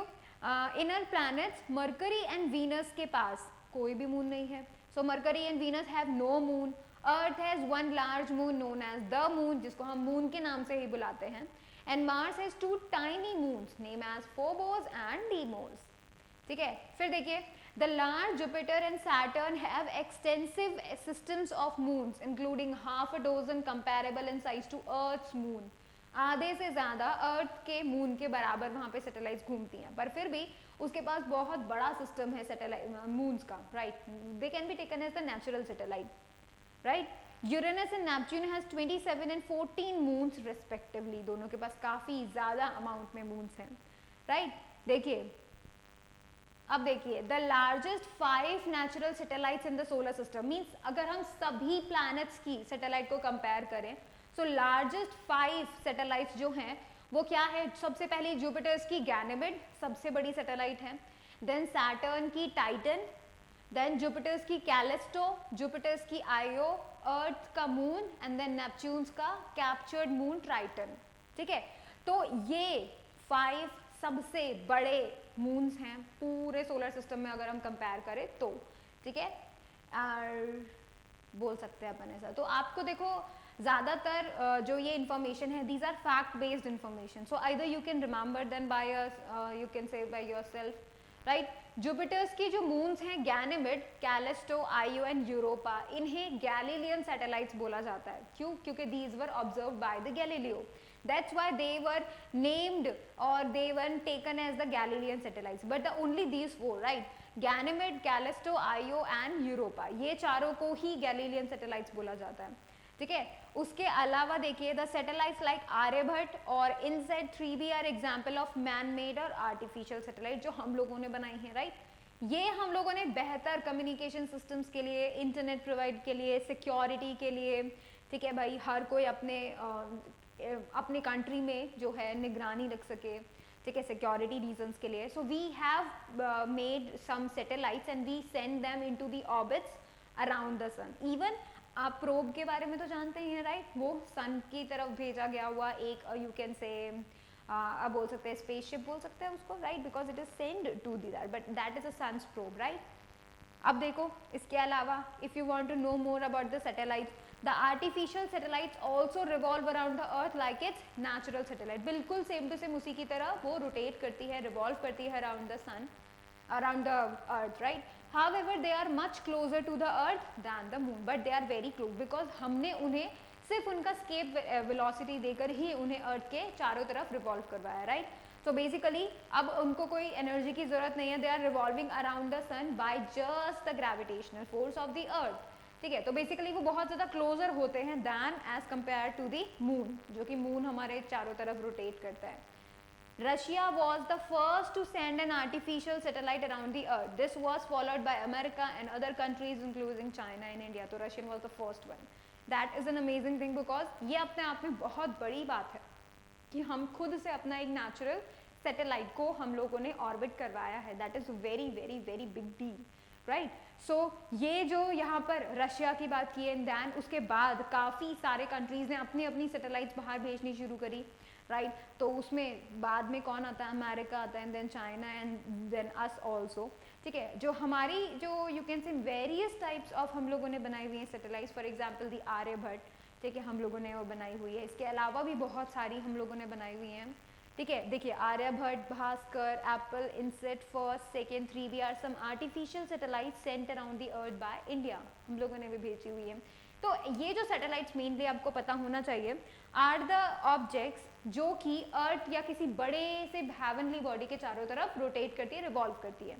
inner planets Mercury and Venus के पास कोई भी मून नहीं है। So Mercury and Venus have no moon. Earth has one large moon known as the moon, जिसको हम मून के नाम से ही बुलाते हैं। And Mars has 2 tiny moons name as Phobos and Deimos, ठीक है। फिर देखिए, the large Jupiter and Saturn have extensive systems of moons including half a dozen comparable in size to Earth's moon। आधे से ज्यादा अर्थ के मून के बराबर वहां पे सैटेलाइट्स घूमती हैं, पर फिर भी उसके पास बहुत बड़ा सिस्टम है सैटेलाइट मून्स का, right. They can be taken as the natural satellite, right. Uranus and Neptune has 27 and 14 moons respectively. दोनों के पास काफी ज्यादा अमाउंट में मून्स हैं, राइट। देखिए, अब देखिए, the largest 5 natural satellites in the solar system, means अगर हम सभी प्लैनेट्स की सैटेलाइट को कंपेयर करें, सो लार्जेस्ट 5 सैटेलाइट्स जो हैं वो क्या है? सबसे पहले जुपिटर्स की गैनेमिड, सबसे बड़ी सैटेलाइट है। देन सैटर्न की टाइटन, देन जुपिटर्स की कैलिस्टो, जुपिटर्स की आयो, अर्थ का मून, एंड देन नेपच्यून्स का कैप्चर्ड मून ट्राइटन, ठीक है। तो ये 5 सबसे बड़े मून्स हैं पूरे सोलर सिस्टम में अगर हम कंपेयर करें तो, ठीक है। बोल सकते हैं अपन ऐसा। तो आपको देखो, ज़्यादातर जो ये इन्फॉर्मेशन है, these are fact based information, so either you can remember then by you can say by yourself, right. Jupiter's की जो मून्स हैं, Ganymede, Callisto, Io and Europa, इन्हें गैलीलियन सैटेलाइट्स बोला जाता है। क्यों? क्योंकि these were observed by the Galileo, that's why they were named or they were taken as the Galilean satellites, but the only these 4, right, Ganymede, Callisto, Io and Europa, ये चारों को ही Galilean satellites बोला जाता है, ठीक है। उसके अलावा देखिए, the satellites like आर्यभट्ट और INSAT 3B are example of man made और artificial satellite जो हम लोगों ने बनाई है, राइट। ये हम लोगों ने बेहतर कम्युनिकेशन सिस्टम्स के लिए, इंटरनेट प्रोवाइड के लिए, सिक्योरिटी के लिए, ठीक है भाई, हर कोई अपने कंट्री में जो है निगरानी रख सके, ठीक है, सिक्योरिटी रीजंस के लिए। So we have made some satellites and we send them into the orbits around the sun. Even आप प्रोब के बारे में तो जानते ही हैं, राइट, वो सन की तरफ भेजा गया हुआ एक, यू कैन से आप बोल सकते हैं स्पेसशिप बोल सकते हैं उसको, right, because it is send to that, but that is a sun's probe, right. अब देखो, इसके अलावा if you want to know more about the satellites, the artificial satellites also revolve around the earth like its natural satellite। बिल्कुल same to same उसी की तरह वो rotate करती है, रिवॉल्व करती है around the sun, around the earth, right. however they are much closer to the earth than the moon, but they are very close because हमने उन्हें सिर्फ उनका स्केप वेलोसिटी देकर ही उन्हें अर्थ के चारों तरफ रिवॉल्व करवाया, राइट। तो बेसिकली अब उनको कोई एनर्जी की जरूरत नहीं है, they are revolving around the sun by just the gravitational force of the earth, ठीक है। तो बेसिकली वो बहुत ज़्यादा क्लोजर होते हैं than as compared to the moon, जो कि मून हमारे चारों तरफ रोटेट करता है। Russia was the first to send an artificial satellite around the earth, this was followed by America and other countries including China and India. तो Russian was the first one. That is an amazing thing because ये अपने आप में बहुत बड़ी बात है कि हम खुद से अपना एक नेचुरल सैटेलाइट को हम लोगों ने ऑर्बिट करवाया है। That is very very very big deal, right. So ये जो यहाँ पर रशिया की बात की एंड देन उसके बाद काफ़ी सारे कंट्रीज़ ने अपनी अपनी सैटेलाइट्स बाहर भेजनी शुरू करी, राइट। तो उसमें बाद में कौन आता है, अमेरिका आता है and then China and then us also, ठीक है। जो हमारी जो you can say various types of हम लोगों ने बनाई हुई है satellites, for example the Aryabhata, ठीक है, हम लोगों ने वो बनाई हुई है। इसके अलावा भी बहुत सारी हम लोगों ने बनाई हुई हैं, ठीक है। देखिए Aryabhata, Bhaskara, Apple, INSAT, first, second, 3B are some artificial satellite sent around the earth by India, हम लोगों ने भी भेजी हुई है। तो ये जो सैटेलाइट्स मेनली आपको पता होना चाहिए आर द ऑब्जेक्ट्स जो कि अर्थ या किसी बड़े से हेवनली बॉडी के चारों तरफ रोटेट करती है, रिवॉल्व करती है,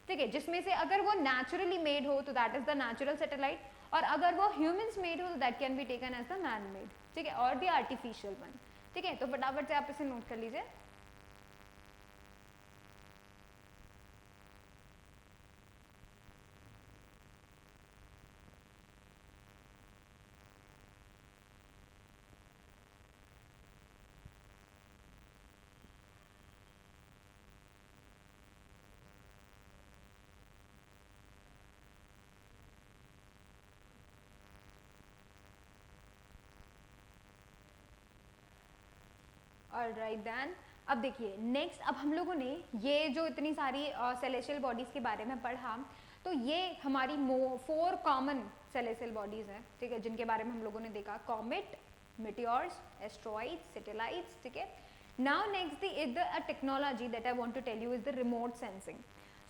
ठीक है। जिसमें से अगर वो नेचुरली मेड हो तो that is the natural satellite, और अगर वो ह्यूमंस मेड हो तो that can be taken as the man made, ठीक है, और द आर्टिफिशियल वन, ठीक है। तो फटाफट से आप इसे नोट कर लीजिए। ऑलराइट देन, अब देखिए नेक्स्ट, अब हम लोगों ने ये जो इतनी सारी सेलेशियल बॉडीज़ के बारे में पढ़ा, तो ये हमारी 4 कॉमन सेलेशियल बॉडीज़ हैं, ठीक है, जिनके बारे में हम लोगों ने देखा, कॉमेट, meteors, asteroids, satellites, ठीक है। Now next is the a technology that I want to tell you is the remote sensing.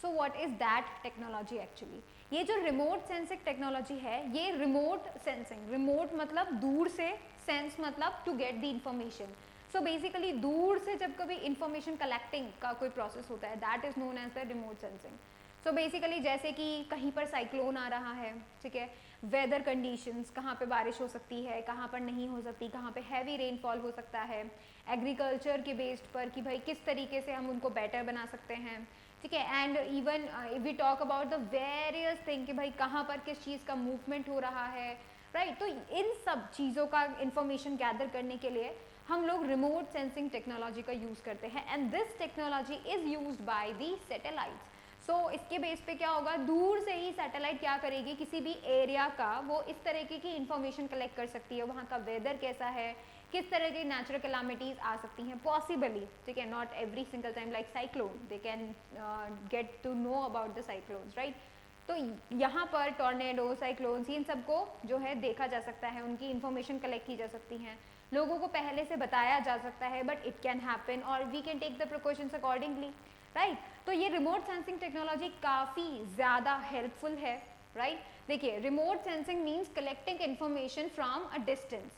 So what is that technology actually? ये जो remote sensing technology है, ये remote sensing, remote मतलब दूर से, sense मतलब to get the information. So basically दूर से जब कभी information collecting का कोई process होता है, that is known as the remote sensing. So basically जैसे कि कहीं पर साइक्लोन आ रहा है, ठीक है, वेदर कंडीशंस, कहाँ पे बारिश हो सकती है, कहाँ पर नहीं हो सकती, कहाँ पे हैवी रेनफॉल हो सकता है, एग्रीकल्चर के बेस्ड पर कि भाई किस तरीके से हम उनको बेटर बना सकते हैं, ठीक है। And even if we talk about the various thing कि भाई कहाँ पर किस चीज़ का मूवमेंट हो रहा है, राइट। तो इन सब चीज़ों का इंफॉर्मेशन गैदर करने के लिए हम लोग रिमोट सेंसिंग टेक्नोलॉजी का यूज़ करते हैं, and this technology is used by the satellites. So इसके बेस पे क्या होगा, दूर से ही सैटेलाइट क्या करेगी, किसी भी एरिया का वो इस तरीके की इंफॉर्मेशन कलेक्ट कर सकती है, वहाँ का वेदर कैसा है, किस तरह की नेचुरल कैलामिटीज़ आ सकती हैं पॉसिबली, ठीक है, not every single time like cyclone, they can get to know about the cyclones, right. तो यहाँ पर टॉर्नेडो, साइक्लोन्स, इन सबको जो है देखा जा सकता है, उनकी इंफॉर्मेशन कलेक्ट की जा सकती हैं, लोगों को पहले से बताया जा सकता है, बट इट कैन हैपन और we can take the precautions accordingly, right. तो ये रिमोट सेंसिंग टेक्नोलॉजी काफ़ी ज़्यादा हेल्पफुल है, राइट। देखिए remote sensing means collecting information from a distance.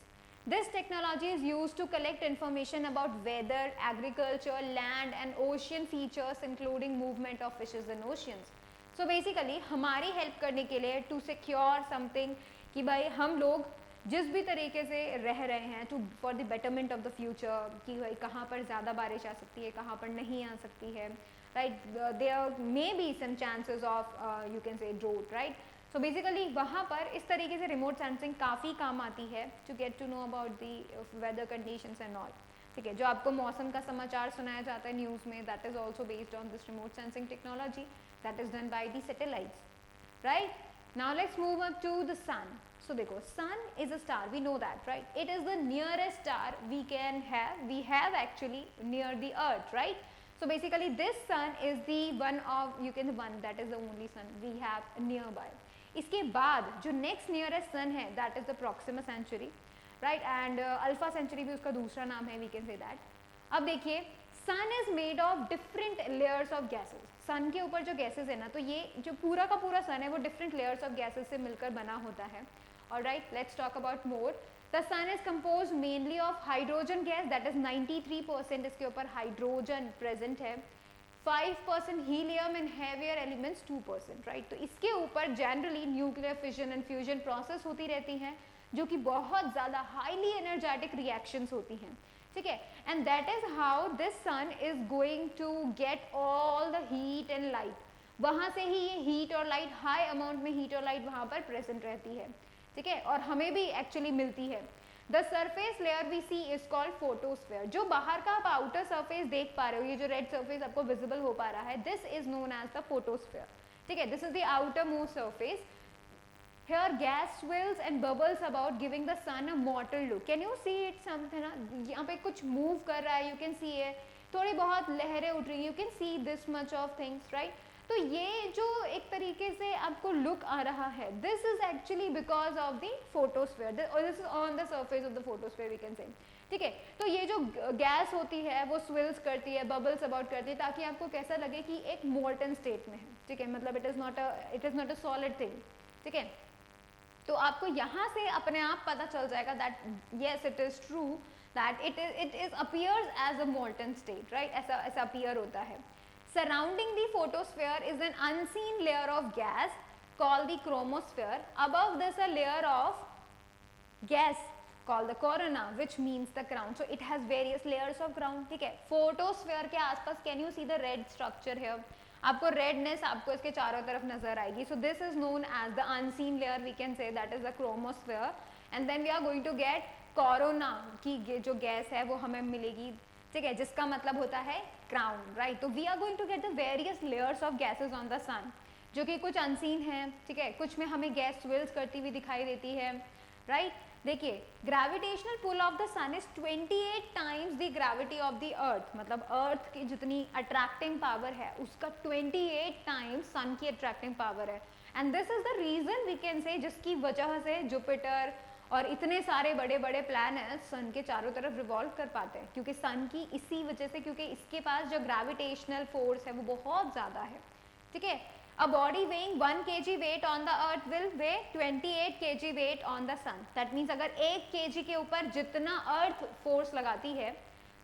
This technology is use to collect information about weather, agriculture, land and ocean features including movement of fishes in oceans. So basically हमारी help करने के लिए to secure something कि भाई हम लोग जिस भी तरीके से रह रहे हैं to for the betterment of the future, कि भाई कहाँ पर ज़्यादा बारिश आ सकती है, कहाँ पर नहीं आ सकती है, right, there may be some chances of you can say drought, right. So basically वहाँ पर इस तरीके से रिमोट सेंसिंग काफ़ी काम आती है to get to know about the weather conditions and all, ठीक है. जो आपको मौसम का समाचार सुनाया जाता है न्यूज़ में, that is also based on this remote sensing technology that is done by the satellites, right. Now let's move up to the sun. So देखो sun is a star, we know that, right? It is the nearest star we have actually near the earth, right? So basically this sun is the one that is the only sun we have nearby. इसके बाद जो next nearest sun है that is the Proxima Centauri, right? And Alpha Centauri भी उसका दूसरा नाम है, we can say that. अब देखिए sun is made of different layers of gases. Sun के ऊपर जो गैसेस है ना, तो ये जो पूरा का पूरा सन है वो डिफरेंट लेयर्स ऑफ गैसेस से मिलकर बना होता है. Alright, let's talk about more. The sun is composed mainly of hydrogen gas, that is 93% इसके ऊपर हाइड्रोजन प्रेजेंट है, 5% helium and heavier elements 2%, right. तो इसके ऊपर generally nuclear fission and fusion process होती रहती हैं जो कि बहुत ज़्यादा हाईली एनर्जेटिक रिएक्शंस होती हैं, ठीक है. And that is how this sun is going to get all the heat and light. वहाँ से ही ये हीट और लाइट, हाई अमाउंट में हीट और लाइट वहाँ पर प्रेजेंट रहती है, ठीक है, और हमें भी एक्चुअली मिलती है. The surface layer we see is called photosphere. जो बाहर का आप आउटर सरफेस देख पा रहे हो, ये जो रेड सरफेस आपको विजिबल हो पा रहा है, this is known as the photosphere, ठीक है, this is the outermost surface. Here gas swirls and bubbles about giving the sun a mortal look. Can you see it something? यहाँ पे कुछ move कर रहा है, you can see है, थोड़ी बहुत लहरें उठ रही हैं, you can see this much of things, right? तो ये जो एक तरीके से आपको look आ रहा है, this is actually because of the photosphere. This is on the surface of the photosphere we can say. ठीक है, तो ये जो गैस होती है वो स्विल्स करती है, बबल्स अबाउट करती है, ताकि आपको कैसा लगे कि एक मोल्टन स्टेट में है. ठीक है, मतलब it is not a solid thing. ठीक है, तो आपको यहाँ से अपने आप पता चल जाएगा that yes it is true that it is appears as a molten state, right. ऐसा अपीयर होता है. Surrounding the photosphere is an unseen layer of gas called the chromosphere. Above this a layer of gas called the corona, which means the crown. So it has various layers of crown. ठीक है, photosphere के आसपास can you see the red structure here? आपको redness आपको इसके चारों तरफ नजर आएगी. So this is known as the unseen layer, we can say that is the chromosphere. And then we are going to get corona की जो gas है वो हमें मिलेगी. ठीक है, जिसका मतलब होता है क्राउन, राइट. तो we are going to get the various layers of gases on the sun, जो कि कुछ अनसीन है. ठीक है, कुछ में हमें गैस स्विल्स करती हुई दिखाई देती है, राइट. देखिए, gravitational pull of the sun is 28 times the gravity of the earth. मतलब अर्थ की जितनी अट्रैक्टिंग पावर है उसका 28 टाइम्स सन की अट्रैक्टिंग पावर है. And this is the reason we can say जिसकी वजह से जुपिटर और इतने सारे बड़े बड़े प्लैनेट्स सन के चारों तरफ रिवॉल्व कर पाते हैं, क्योंकि सन की इसी वजह से, क्योंकि इसके पास जो ग्रेविटेशनल फोर्स है वो बहुत ज़्यादा है. ठीक है, a body weighing 1 kg weight on the earth will weigh 28 kg weight on the sun. That means अगर 1 kg के ऊपर जितना अर्थ फोर्स लगाती है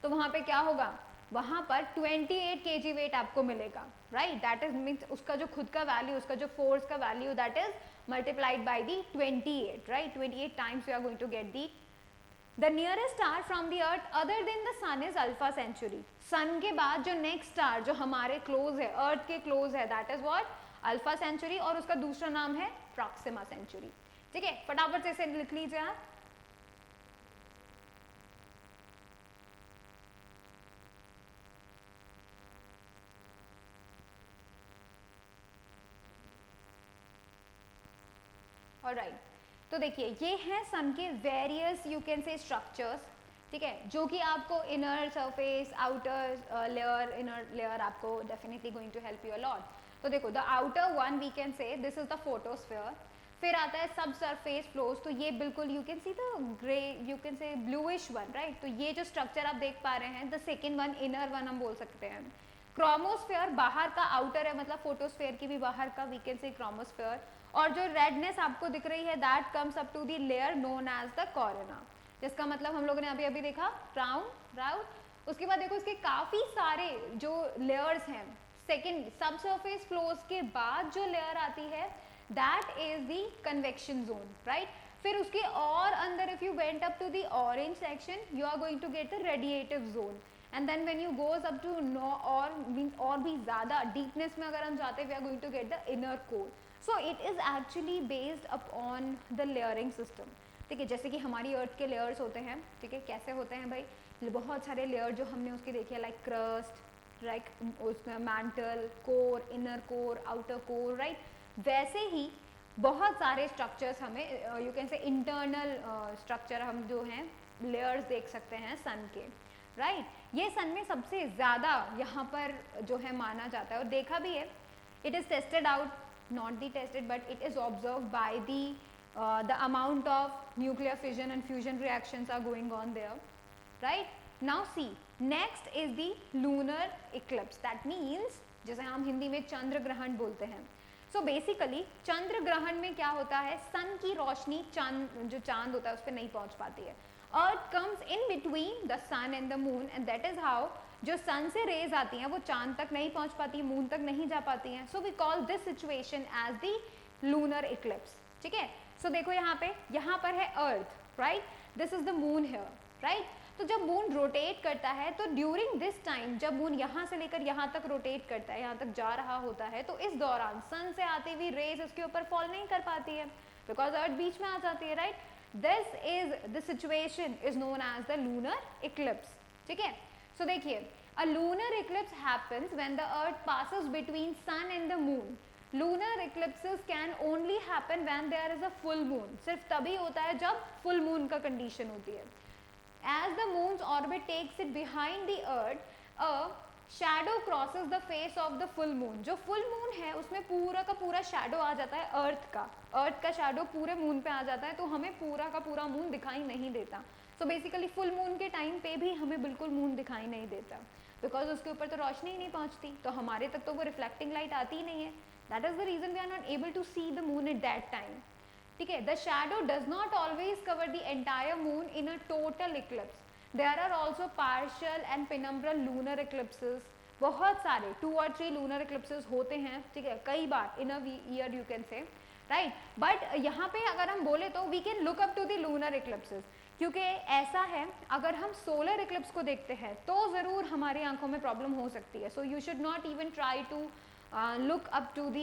तो वहाँ पे क्या होगा, वहाँ पर 28 kg weight आपको मिलेगा, right? That is means उसका जो खुद का वैल्यू, उसका जो फोर्स का value, that is multiplied by the 28, right? 28 times we are going to get the nearest star from the earth other than the sun is Alpha Centauri. सन के बाद जो नेक्स्ट स्टार जो हमारे क्लोज है, अर्थ के क्लोज है, that is what, Alpha Centauri, और उसका दूसरा नाम है प्रॉक्सिमा सेंचुरी. ठीक है, फटाफट से इसे लिख लीजिए आप. ऑलराइट, तो देखिए ये हैं सन के various you can say structures. ठीक है, जो कि आपको inner surface, outer layer, inner layer आपको definitely going to help you a lot. तो देखो, the outer one we can say this is the photosphere. फिर आता है सब सरफेस फ्लोज, तो ये बिल्कुल you can see the grey, you can say bluish one, right. तो ये जो स्ट्रक्चर आप देख पा रहे हैं, the second one, inner one हम बोल सकते हैं. क्रोमोस्फीयर बाहर का, आउटर है मतलब फोटोस्फीयर की भी बाहर का, वी कैन से क्रोमोस्फीयर. और जो रेडनेस आपको दिख रही है that comes up to the layer known as the corona, जिसका मतलब हम लोगों ने अभी अभी देखा क्राउन, राउट. उसके बाद देखो इसके काफी सारे जो लेयर्स हैं, सेकेंड सब सरफेस फ्लोज के बाद जो लेयर आती है that is the convection zone, right. फिर उसके और अंदर if you went up to the orange section you are going to get the radiative zone. And then when you goes up to no और भी ज्यादा deepness में अगर हम जाते हैं we are going to get the inner core. So it is actually based upon the layering system. ठीक है, जैसे कि हमारी अर्थ के लेयर्स होते हैं. ठीक है, कैसे होते हैं भाई, बहुत सारे लेयर जो हमने उसके देखे, लाइक क्रस्ट, राइट, उसमें mantle, core, inner core, outer core, right. वैसे ही बहुत सारे स्ट्रक्चर्स हमें you can say internal structure हम जो हैं लेयर्स देख सकते हैं सन के, राइट. ये सन में सबसे ज़्यादा यहाँ पर जो है माना जाता है और देखा भी है. It is tested out, not the tested but it is observe by the the amount of nuclear fission and fusion reactions are going on there, right. Now see, next is the lunar eclipse. That means जैसे हम हिंदी में चंद्र ग्रहण बोलते हैं. So basically चंद्र ग्रहण में क्या होता है, सन की रोशनी जो चांद होता है उस पर नहीं पहुंच पाती है. Earth comes in between the sun and the moon and that is how जो सन से रेज आती हैं वो चांद तक नहीं पहुंच पाती, मून तक नहीं जा पाती हैं. So we call this situation as the lunar eclipse. ठीक है, सो देखो यहाँ पर है earth, right. This is the moon here, right. तो जब मून रोटेट करता है तो ड्यूरिंग दिस टाइम जब मून यहाँ से लेकर यहाँ तक रोटेट करता है, यहाँ तक जा रहा होता है, तो इस दौरान सन से आती हुई रेज उसके ऊपर फॉल नहीं कर पाती है बिकॉज अर्थ बीच में आ जाती है, right. This is the situation is known as the lunar eclipse. ठीक है, सो देखिए, a lunar eclipse happens when the earth passes between sun and the moon. Lunar eclipses can only happen when there is a full moon, सिर्फ तभी होता है जब full moon का condition होती है. As the moon's orbit takes it behind the earth, a shadow crosses the face of the full moon. जो full moon है उसमें पूरा का पूरा shadow आ जाता है अर्थ का shadow पूरे मून पे आ जाता है, तो हमें पूरा का पूरा मून दिखाई नहीं देता. So basically full moon के टाइम पे भी हमें बिल्कुल मून दिखाई नहीं देता, बिकॉज उसके ऊपर तो रोशनी ही नहीं पहुंचती, तो हमारे तक तो वो रिफ्लेक्टिंग लाइट आती ही नहीं है. That is the reason we are not able to see the moon at that time. ठीक है, the shadow does not always cover the entire moon in a total eclipse. There are also partial and penumbral lunar eclipses. बहुत सारे 2 और 3 lunar इक्लिप्सेस होते हैं, ठीक है, कई बार in a year you can say, right. But यहाँ पे अगर हम बोले तो we can look up to the lunar eclipses, क्योंकि ऐसा है अगर हम सोलर इक्लिप्स को देखते हैं तो ज़रूर हमारी आंखों में प्रॉब्लम हो सकती है. So you should not even try to look up to the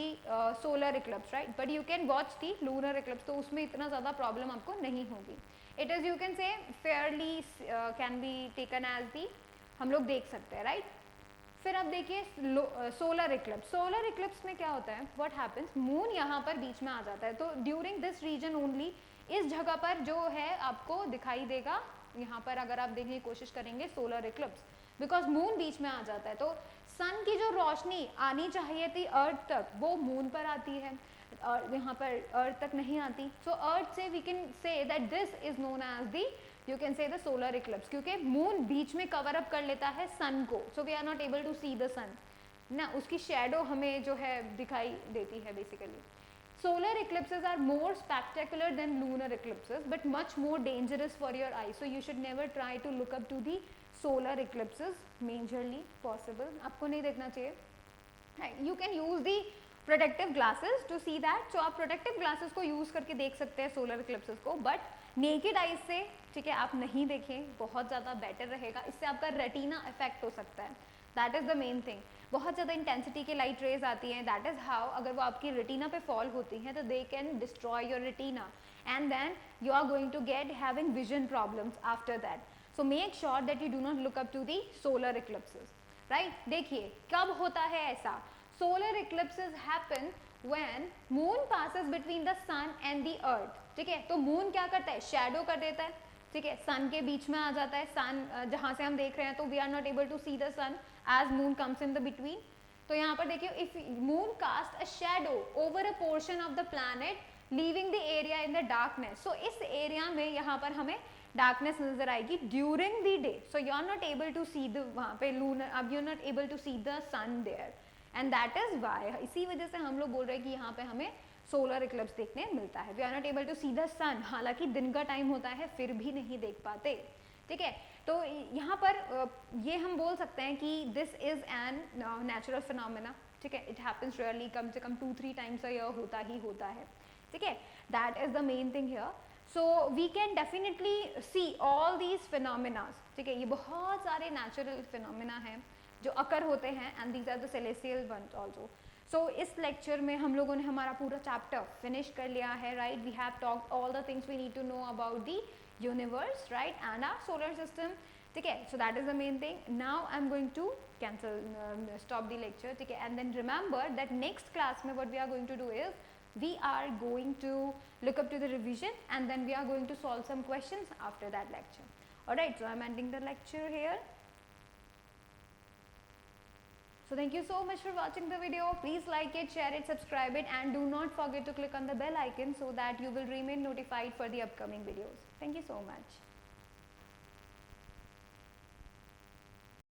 solar eclipse, right, but you can watch the lunar eclipse, तो उसमें इतना ज़्यादा प्रॉब्लम आपको नहीं होगी. It is you can say fairly can be taken as the, हम लोग देख सकते हैं, right. फिर अब देखिए सोलर इक्लिप्स. सोलर इक्लिप्स में क्या होता है, व्हाट हैपेंस, मून यहाँ पर बीच में आ जाता है, तो ड्यूरिंग दिस रीजन ओनली, इस जगह पर जो है आपको दिखाई देगा. यहाँ पर अगर आप देखने की कोशिश करेंगे सोलर इक्लिप्स, बिकॉज मून बीच में आ जाता है, तो सन की जो रोशनी आनी चाहिए थी अर्थ तक वो मून पर आती है और यहाँ पर अर्थ तक नहीं आती. सो अर्थ से we can say that this is known as the, you can say the solar eclipse, क्योंकि मून बीच में कवर अप कर लेता है सन को. So we are not able to see the sun ना, उसकी शेडो हमें जो है दिखाई देती है basically. Solar eclipses are more spectacular than lunar eclipses, but much more dangerous for your eyes. So you should never try to look up to the solar eclipses, majorly possible. आपको नहीं देखना चाहिए. Right. You can use the protective glasses to see that. So आप protective glasses को use करके देख सकते हैं solar eclipses को, but naked eyes से, ठीक है, आप नहीं देखें, बहुत ज़्यादा better रहेगा. इससे आपका retina affect हो सकता है. That is the main thing. बहुत ज़्यादा इंटेंसिटी की लाइट रेज आती हैं, दैट इज़ हाउ अगर वो आपकी रेटिना पे फॉल होती हैं तो they can destroy your retina and then you are going to get having vision problems after that. So make sure that you do not look up to the solar eclipses, right. देखिए कब होता है ऐसा, solar eclipses happen when moon passes between the sun and the earth. ठीक है, तो moon क्या करता है, शेडो कर देता है, ठीक है, सन के बीच में आ जाता है. सन जहाँ से हम देख रहे हैं तो we are not able to see the sun as moon comes in the between. तो यहाँ पर देखिए, if moon cast a shadow over a portion of the planet leaving the area in the darkness, so इस area में यहाँ पर हमें darkness नजर आएगी during the day. So you are not able to see the वहाँ पे lunar, अब you are not able to see the sun there, and that is why, इसी वजह से हम लोग बोल रहे हैं कि यहाँ पे हमें सोलर इक्लिप्स देखने मिलता है. We are not able to see the sun, हालांकि दिन का टाइम होता है फिर भी नहीं देख पाते. ठीक है, तो यहाँ पर ये हम बोल सकते हैं कि this is an natural phenomena. ठीक है, इट हैपेंस रेयरली, कम से कम 2-3 टाइम्स अ ईयर होता ही होता है. ठीक है, that is the main thing here. So we can definitely see all these phenomenas. ठीक है, ये बहुत सारे नेचुरल फिनोमेना हैं जो अकर होते हैं, and these are the celestial ones also. So इस लेक्चर में हम लोगों ने हमारा पूरा चैप्टर फिनिश कर लिया है, right. We have talked all the things we need to know about the universe, right, and our solar system. ठीक है, so that is the main thing. Now I'm going to cancel, stop the lecture. ठीक है, and then remember that next class में what we are going to do is we are going to look up to the revision and then we are going to solve some questions after that lecture. Alright, so I'm ending the lecture here. So thank you so much for watching the video. Please like it, share it, subscribe it, and do not forget to click on the bell icon so that you will remain notified for the upcoming videos. Thank you so much.